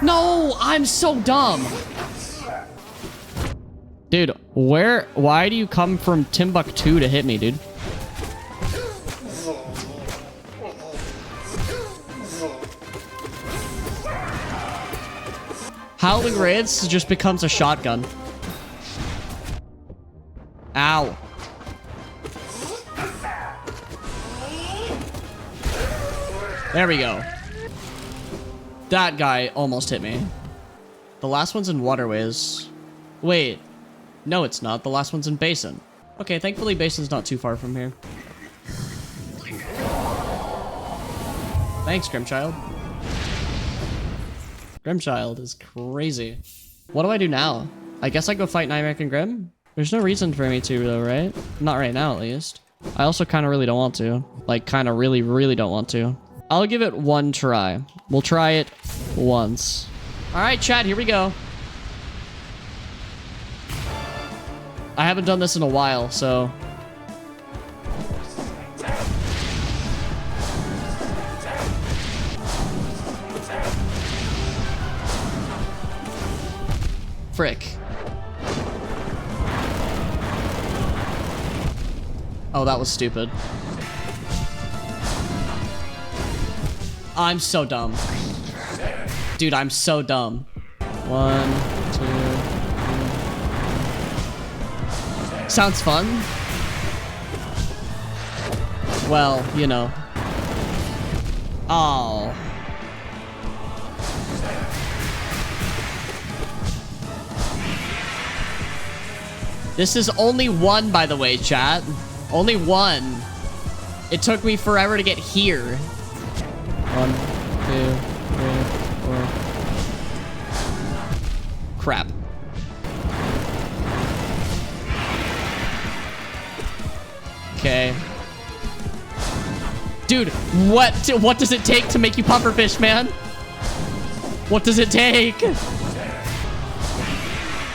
No! I'm so dumb! Dude, why do you come from Timbuktu to hit me, dude? Howling Wraiths just becomes a shotgun. Ow. There we go. That guy almost hit me. The last one's in Waterways. Wait. No, it's not. The last one's in Basin. Okay, thankfully Basin's not too far from here. Thanks, Grimchild. Grimchild is crazy. What do I do now? I guess I go fight Nightmare and Grim? There's no reason for me to, though, right? Not right now, at least. I also kind of really don't want to. Like, kind of really, really don't want to. I'll give it one try. We'll try it once. All right, chat, here we go. I haven't done this in a while, so... Frick. Oh, that was stupid. I'm so dumb. Dude, I'm so dumb. 1, 2, 3. Sounds fun. Well, you know. Oh. This is only one, by the way, chat. Only one. It took me forever to get here. 1, 2, 3, 4. Crap. Okay. Dude, what does it take to make you pufferfish, man? What does it take?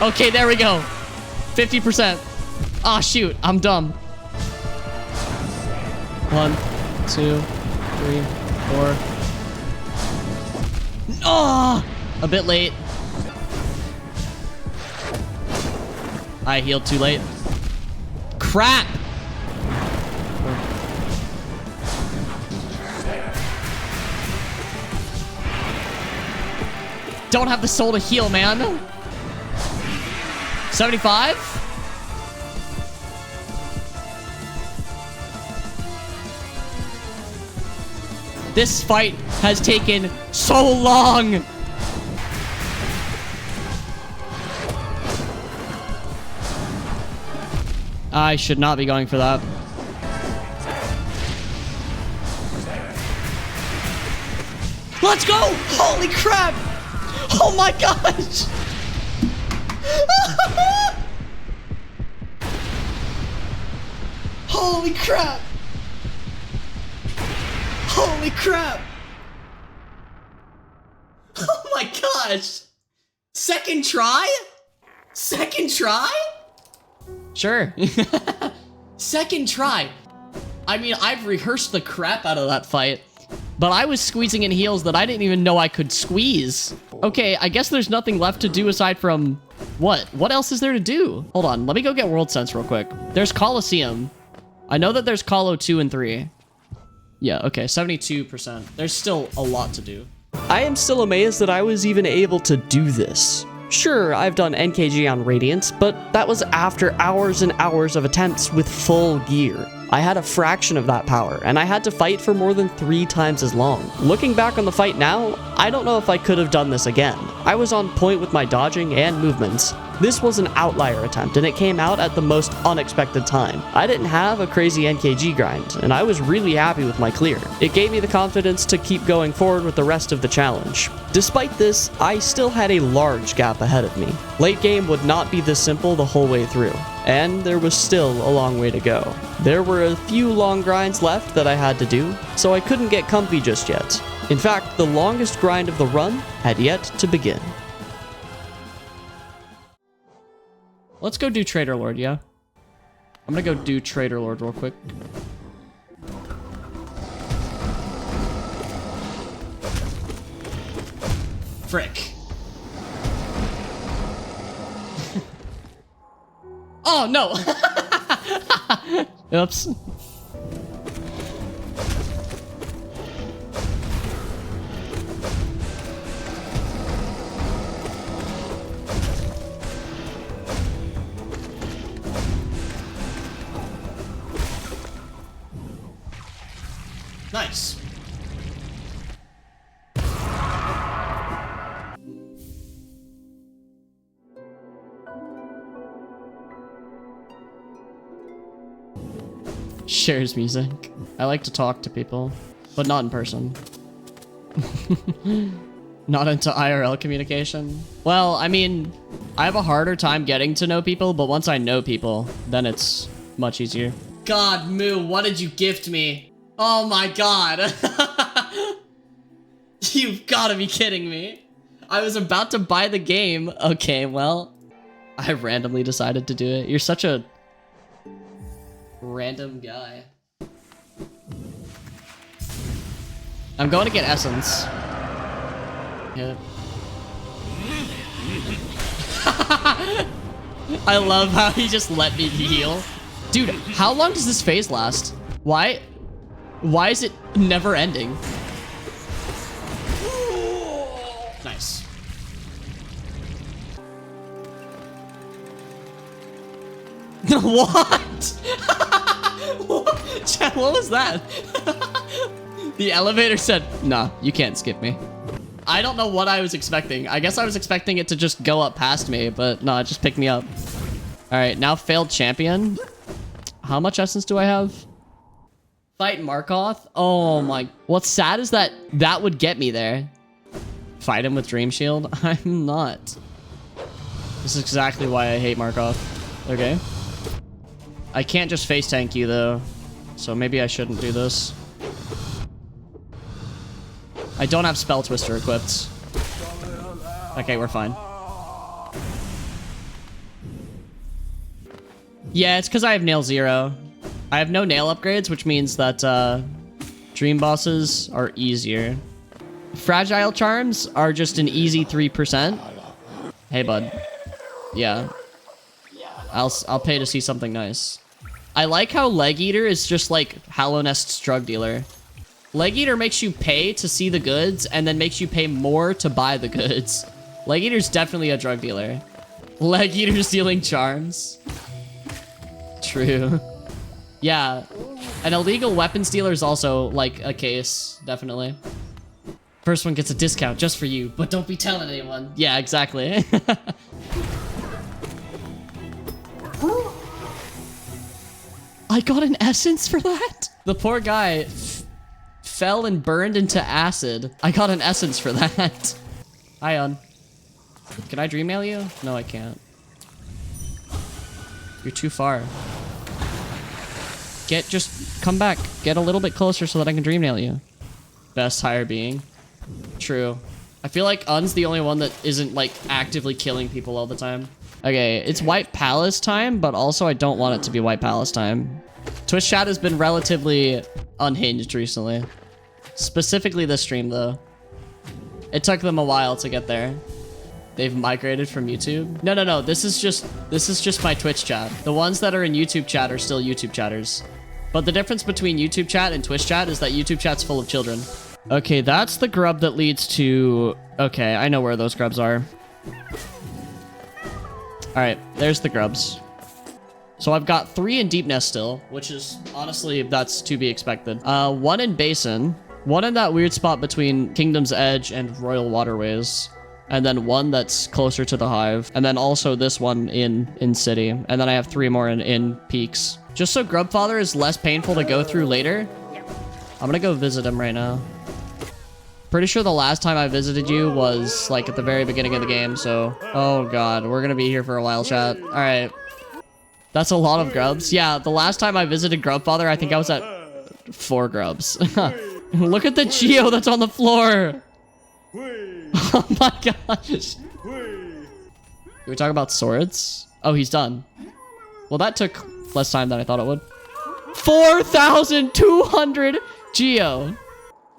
Okay, there we go. 50%. Ah, shoot. I'm dumb. 1, 2, 3, 4. Oh! A bit late. I healed too late. Crap! Don't have the soul to heal, man. 75? This fight has taken so long. I should not be going for that. Let's go! Holy crap! Oh my gosh! Holy crap! Holy crap! Oh my gosh! Second try? Second try? Sure. Second try. I mean, I've rehearsed the crap out of that fight, but I was squeezing in heals that I didn't even know I could squeeze. Okay, I guess there's nothing left to do aside from... What? What else is there to do? Hold on, let me go get World Sense real quick. There's Coliseum. I know that there's Colo 2 and 3. Yeah, okay, 72%. There's still a lot to do. I am still amazed that I was even able to do this. Sure, I've done NKG on Radiance, but that was after hours and hours of attempts with full gear. I had a fraction of that power, and I had to fight for more than 3 times as long. Looking back on the fight now, I don't know if I could have done this again. I was on point with my dodging and movements. This was an outlier attempt, and it came out at the most unexpected time. I didn't have a crazy NKG grind, and I was really happy with my clear. It gave me the confidence to keep going forward with the rest of the challenge. Despite this, I still had a large gap ahead of me. Late game would not be this simple the whole way through, and there was still a long way to go. There were a few long grinds left that I had to do, so I couldn't get comfy just yet. In fact, the longest grind of the run had yet to begin. Let's go do Trader Lord, yeah? I'm gonna go do Trader Lord real quick. Frick. Oh, no! Oops. Nice. Shares music. I like to talk to people, but not in person. Not into IRL communication. Well, I mean, I have a harder time getting to know people, but once I know people, then it's much easier. God, Moo, what did you gift me? Oh my god. You've got to be kidding me. I was about to buy the game. Okay, well, I randomly decided to do it. You're such a random guy. I'm going to get essence. Yeah. I love how he just let me heal. Dude, how long does this phase last? Why is it never ending? Nice. What? Chat, what was that? The elevator said, nah, you can't skip me. I don't know what I was expecting. I guess I was expecting it to just go up past me, but no, it just picked me up. All right, now failed champion. How much essence do I have? Fight Markoth? Oh my. What's sad is that that would get me there. Fight him with Dream Shield? I'm not. This is exactly why I hate Markoth. Okay. I can't just face tank you though, so maybe I shouldn't do this. I don't have Spell Twister equipped. Okay, we're fine. Yeah, it's because I have Nail 0. I have no nail upgrades, which means that Dream Bosses are easier. Fragile Charms are just an easy 3%. Hey, bud. Yeah. I'll pay to see something nice. I like how Leg Eater is just like Hallownest's drug dealer. Leg Eater makes you pay to see the goods and then makes you pay more to buy the goods. Leg Eater's definitely a drug dealer. Leg Eater's dealing charms. True. Yeah. An illegal weapons dealer is also like a case, definitely. First one gets a discount just for you, but don't be telling anyone. Yeah, exactly. I got an essence for that? The poor guy fell and burned into acid. I got an essence for that. Ion. Can I dream mail you? No, I can't. You're too far. Just come back. Get a little bit closer so that I can dream nail you. Best higher being. True. I feel like Un's the only one that isn't like actively killing people all the time. Okay, it's White Palace time, but also I don't want it to be White Palace time. Twitch chat has been relatively unhinged recently. Specifically this stream though. It took them a while to get there. They've migrated from YouTube. No. This is just my Twitch chat. The ones that are in YouTube chat are still YouTube chatters. But the difference between YouTube chat and Twitch chat is that YouTube chat's full of children. Okay, that's the grub that leads to... Okay, I know where those grubs are. Alright, there's the grubs. So I've got 3 in Deep Nest still, which is, honestly, that's to be expected. 1 in Basin, 1 in that weird spot between Kingdom's Edge and Royal Waterways, and then 1 that's closer to the Hive, and then also this one in City, and then I have 3 more in Peaks. Just so Grubfather is less painful to go through later, I'm gonna go visit him right now. Pretty sure the last time I visited you was, like, at the very beginning of the game, so... Oh, God. We're gonna be here for a while, chat. Alright. That's a lot of grubs. Yeah, the last time I visited Grubfather, I think I was at 4 grubs. Look at the Geo that's on the floor! Oh my gosh. Can we talk about swords? Oh, he's done. Well, that took less time than I thought it would. 4,200 Geo!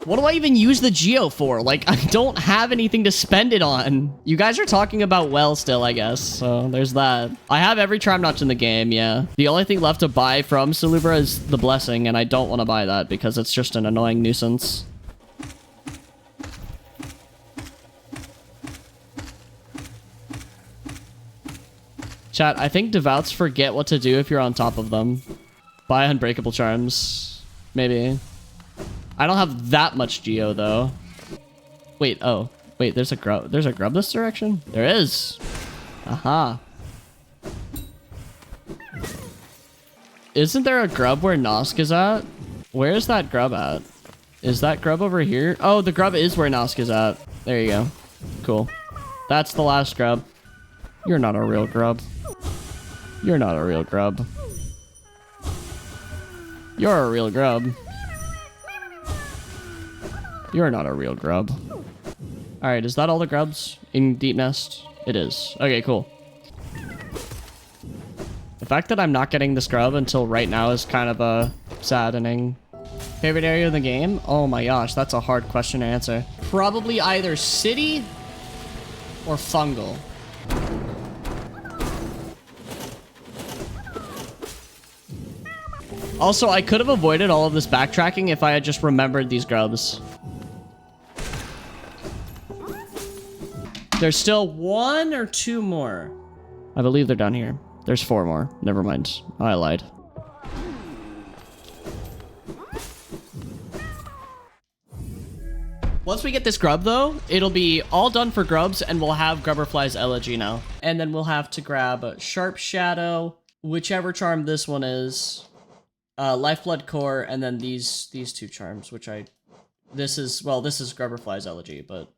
What do I even use the Geo for? Like, I don't have anything to spend it on. You guys are talking about well still, I guess. So there's that. I have every Charm Notch in the game, yeah. The only thing left to buy from Salubra is the Blessing, and I don't want to buy that because it's just an annoying nuisance. Chat, I think Devouts forget what to do if you're on top of them. Buy Unbreakable Charms. Maybe. I don't have that much Geo though. Wait, oh. Wait, there's a grub this direction? There is. Aha. Isn't there a grub where Nosk is at? Where is that grub at? Is that grub over here? Oh, the grub is where Nosk is at. There you go. Cool. That's the last grub. You're not a real grub. You're not a real grub. You're a real grub. You're not a real grub. Alright, is that all the grubs in Deep Nest? It is. Okay, cool. The fact that I'm not getting the scrub until right now is kind of saddening. Favorite area of the game? Oh my gosh, that's a hard question to answer. Probably either city or fungal. Also, I could have avoided all of this backtracking if I had just remembered these grubs. There's still 1 or 2 more. I believe they're down here. There's 4 more. Never mind. I lied. Once we get this grub, though, it'll be all done for grubs, and we'll have Grubberfly's Elegy now. And then we'll have to grab Sharp Shadow, whichever charm this one is, Lifeblood Core, and then these 2 charms, which this is Grubberfly's Elegy, but...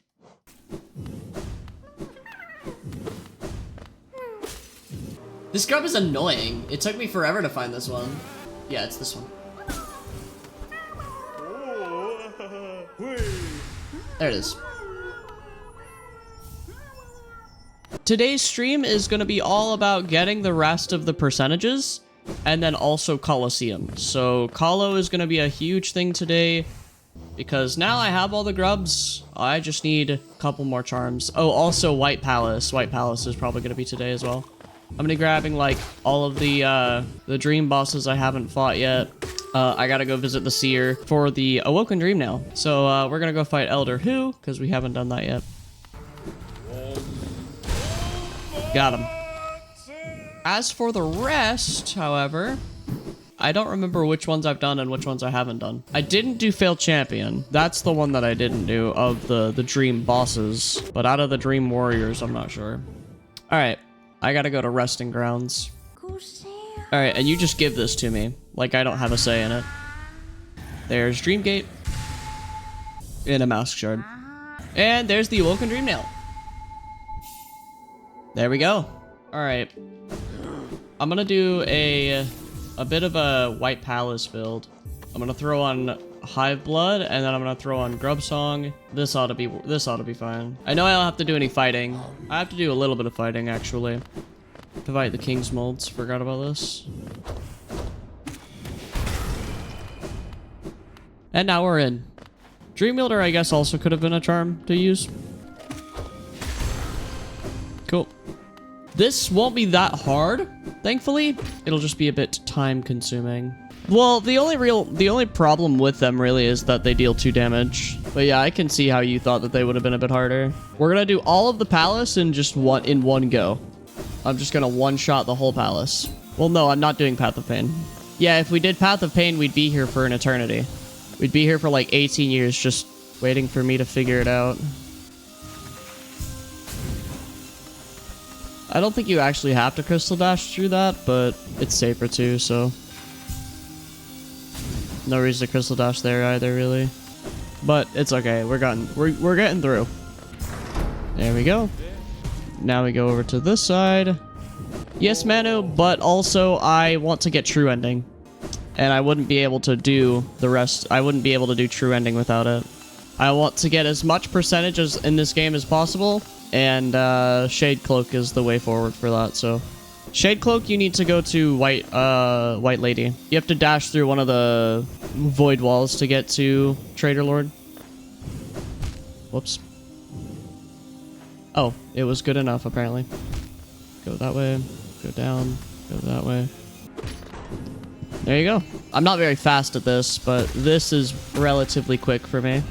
This grub is annoying. It took me forever to find this one. Yeah, it's this one. There it is. Today's stream is going to be all about getting the rest of the percentages and then also Colosseum. So Colo is going to be a huge thing today because now I have all the grubs. I just need a couple more charms. Oh, also White Palace. White Palace is probably going to be today as well. I'm going to be grabbing like all of the dream bosses I haven't fought yet. I gotta go visit the seer for the Awoken Dream now. So we're gonna go fight Elder Who, because we haven't done that yet. Got him. As for the rest, however, I don't remember which ones I've done and which ones I haven't done. I didn't do Failed Champion. That's the one that I didn't do of the dream bosses. But out of the dream warriors, I'm not sure. Alright, I gotta go to Resting Grounds. Alright, and you just give this to me. Like I don't have a say in it. There's Dreamgate. And a Mask Shard. And there's the Awoken Dream Nail. There we go. Alright. I'm gonna do a bit of a White Palace build. I'm gonna throw on Hive Blood, and then I'm gonna throw on Grub Song. This ought to be fine. I know I don't have to do any fighting. I have to do a little bit of fighting, actually. To fight the King's Molds. Forgot about this. And now we're in. Dream Wielder, I guess, also could have been a charm to use. Cool. This won't be that hard, thankfully. It'll just be a bit time consuming. Well, the only problem with them really is that they deal 2 damage. But yeah, I can see how you thought that they would have been a bit harder. We're gonna do all of the palace in just one go. I'm just gonna one-shot the whole palace. Well, no, I'm not doing Path of Pain. Yeah, if we did Path of Pain, we'd be here for an eternity. We'd be here for like 18 years just waiting for me to figure it out. I don't think you actually have to Crystal Dash through that, but it's safer too, so... No reason to Crystal Dash there either, really. But it's okay, we're getting through. There we go. Now we go over to this side. Yes, Manu, but also I want to get True Ending. And I wouldn't be able to do the rest. I wouldn't be able to do True Ending without it. I want to get as much percentages in this game as possible. And Shade Cloak is the way forward for that, so... Shade Cloak, you need to go to White Lady. You have to dash through one of the void walls to get to Trader Lord. Whoops. Oh, it was good enough, apparently. Go that way, go down, go that way. There you go. I'm not very fast at this, but this is relatively quick for me.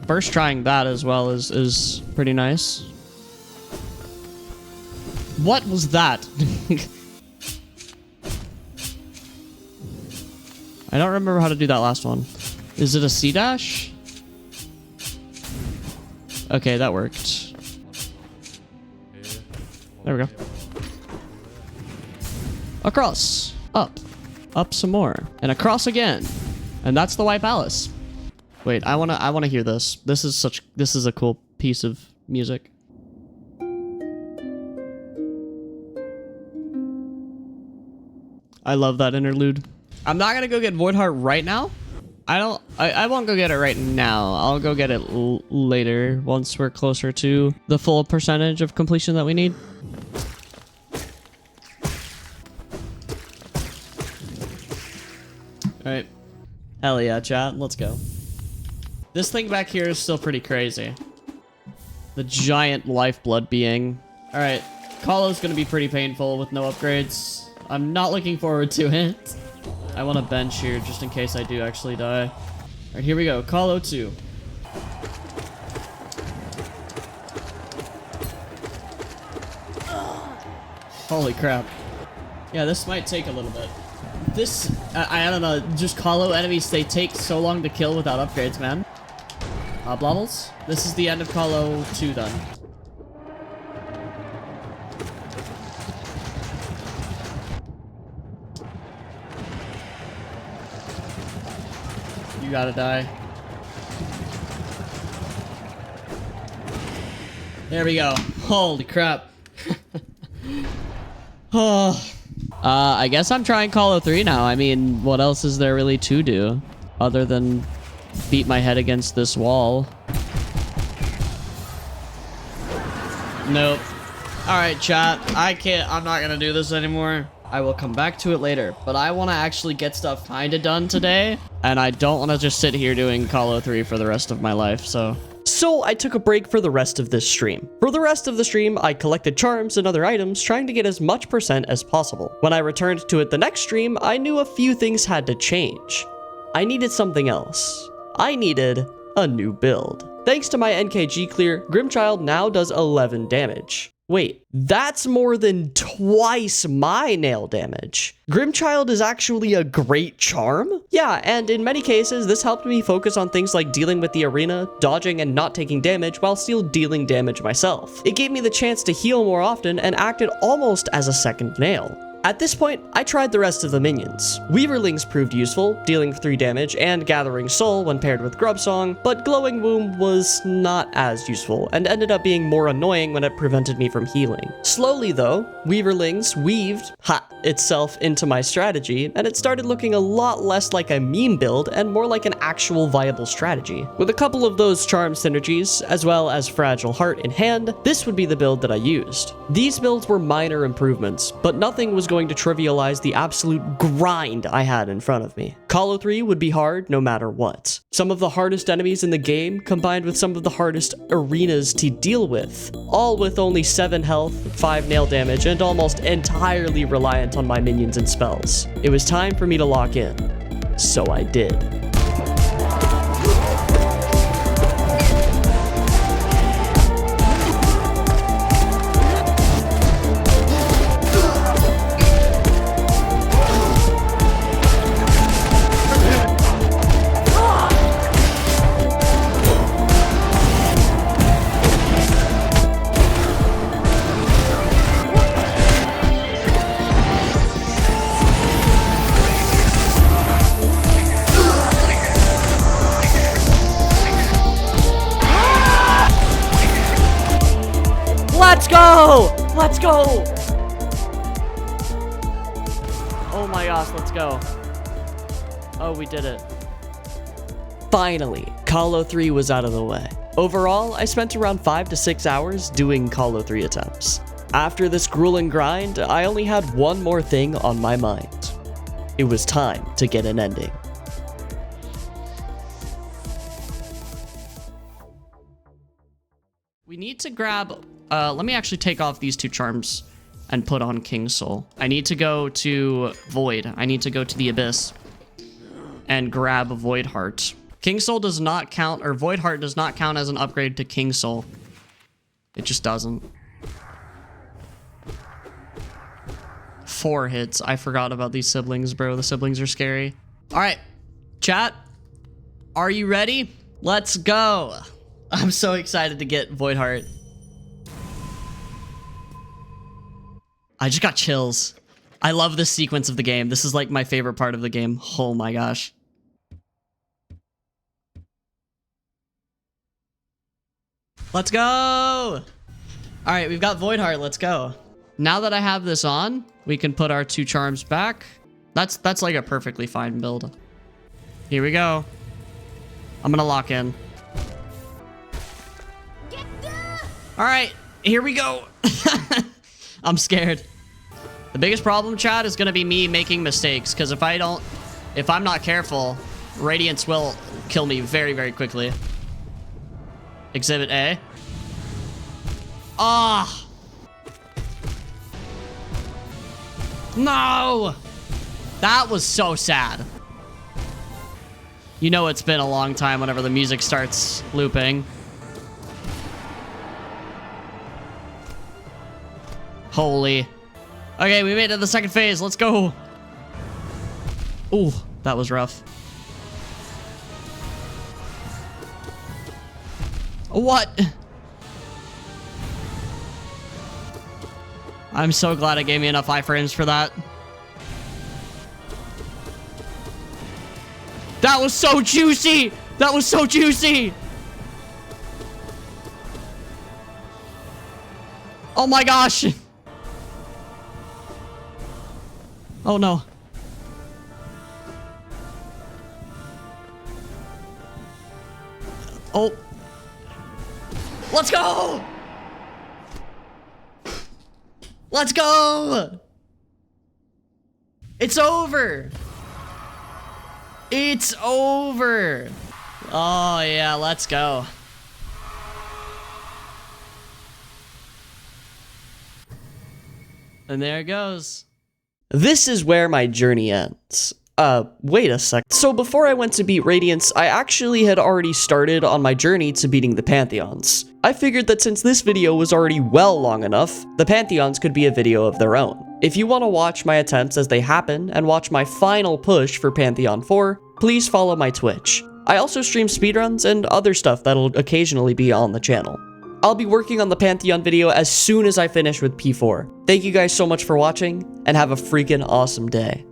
First trying that as well is pretty nice. What was that? I don't remember how to do that last one. Is it a C-dash? Okay, that worked. There we go. Across. Up. Up some more. And across again. And that's the White Palace. Wait, I wanna hear this. This is a cool piece of music. I love that interlude. I'm not gonna go get Void Heart right now. I won't go get it right now. I'll go get it later once we're closer to the full percentage of completion that we need. Alright. Hell yeah, chat. Let's go. This thing back here is still pretty crazy. The giant lifeblood being. Alright. Colo's gonna be pretty painful with no upgrades. I'm not looking forward to it. I want to bench here just in case I do actually die. Alright, here we go. Colo 2. Holy crap. Yeah, this might take a little bit. This, I don't know, just Colo enemies, they take so long to kill without upgrades, man. Blobbles? This is the end of Colo 2 then. You gotta die. There we go. Holy crap. Oh. I guess I'm trying Colo 3 now. I mean, what else is there really to do other than beat my head against this wall? Nope. Alright, chat. I'm not gonna do this anymore. I will come back to it later, but I want to actually get stuff kinda done today, and I don't want to just sit here doing Colo 3 for the rest of my life, so I took a break for the rest of this stream. For the rest of the stream, I collected charms and other items, trying to get as much percent as possible. When I returned to it the next stream, I knew a few things had to change. I needed something else. I needed a new build. Thanks to my NKG clear, Grimchild now does 11 damage. Wait, that's more than twice my nail damage. Grimchild is actually a great charm? Yeah, and in many cases, this helped me focus on things like dealing with the arena, dodging and not taking damage while still dealing damage myself. It gave me the chance to heal more often and acted almost as a second nail. At this point, I tried the rest of the minions. Weaverlings proved useful, dealing 3 damage and gathering soul when paired with Grubsong, but Glowing Womb was not as useful and ended up being more annoying when it prevented me from healing. Slowly though, Weaverlings weaved itself into my strategy, and it started looking a lot less like a meme build and more like an actual viable strategy. With a couple of those charm synergies, as well as Fragile Heart in hand, this would be the build that I used. These builds were minor improvements, but nothing was going to trivialize the absolute grind I had in front of me. Colo 3 would be hard no matter what. Some of the hardest enemies in the game combined with some of the hardest arenas to deal with, all with only 7 health, 5 nail damage, and almost entirely reliant on my minions and spells. It was time for me to lock in, so I did. Let's go! Let's go! Oh my gosh, let's go. Oh, we did it. Finally, Colo 3 was out of the way. Overall, I spent around 5 to 6 hours doing Colo 3 attempts. After this grueling grind, I only had one more thing on my mind. It was time to get an ending. We need to grab... let me actually take off these 2 charms and put on King Soul. I need to go to Void. I need to go to the Abyss and grab Void Heart. King Soul does not count, or Void Heart does not count as an upgrade to King Soul. It just doesn't. 4 hits. I forgot about these siblings, bro. The siblings are scary. All right, chat. Are you ready? Let's go. I'm so excited to get Void Heart. I just got chills. I love this sequence of the game. This is like my favorite part of the game. Oh my gosh. Let's go! All right, we've got Void Heart. Let's go. Now that I have this on, we can put our 2 charms back. That's like a perfectly fine build. Here we go. I'm gonna lock in. All right, here we go. I'm scared. The biggest problem, chat, is gonna be me making mistakes, because if I don't If I'm not careful, Radiance will kill me very, very quickly. Exhibit A. Ah! No! That was so sad. You know it's been a long time whenever the music starts looping. Holy. Okay, we made it to the second phase. Let's go. Ooh, that was rough. What? I'm so glad it gave me enough iframes for that. That was so juicy! That was so juicy! Oh my gosh! Oh no. Oh. Let's go! Let's go! It's over! It's over! Oh yeah, let's go. And there it goes. This is where my journey ends. Wait a sec. So before I went to beat Radiance, I actually had already started on my journey to beating the Pantheons. I figured that since this video was already well long enough, the Pantheons could be a video of their own. If you want to watch my attempts as they happen and watch my final push for Pantheon 4, please follow my Twitch. I also stream speedruns and other stuff that'll occasionally be on the channel. I'll be working on the Pantheon video as soon as I finish with P4. Thank you guys so much for watching, and have a freaking awesome day.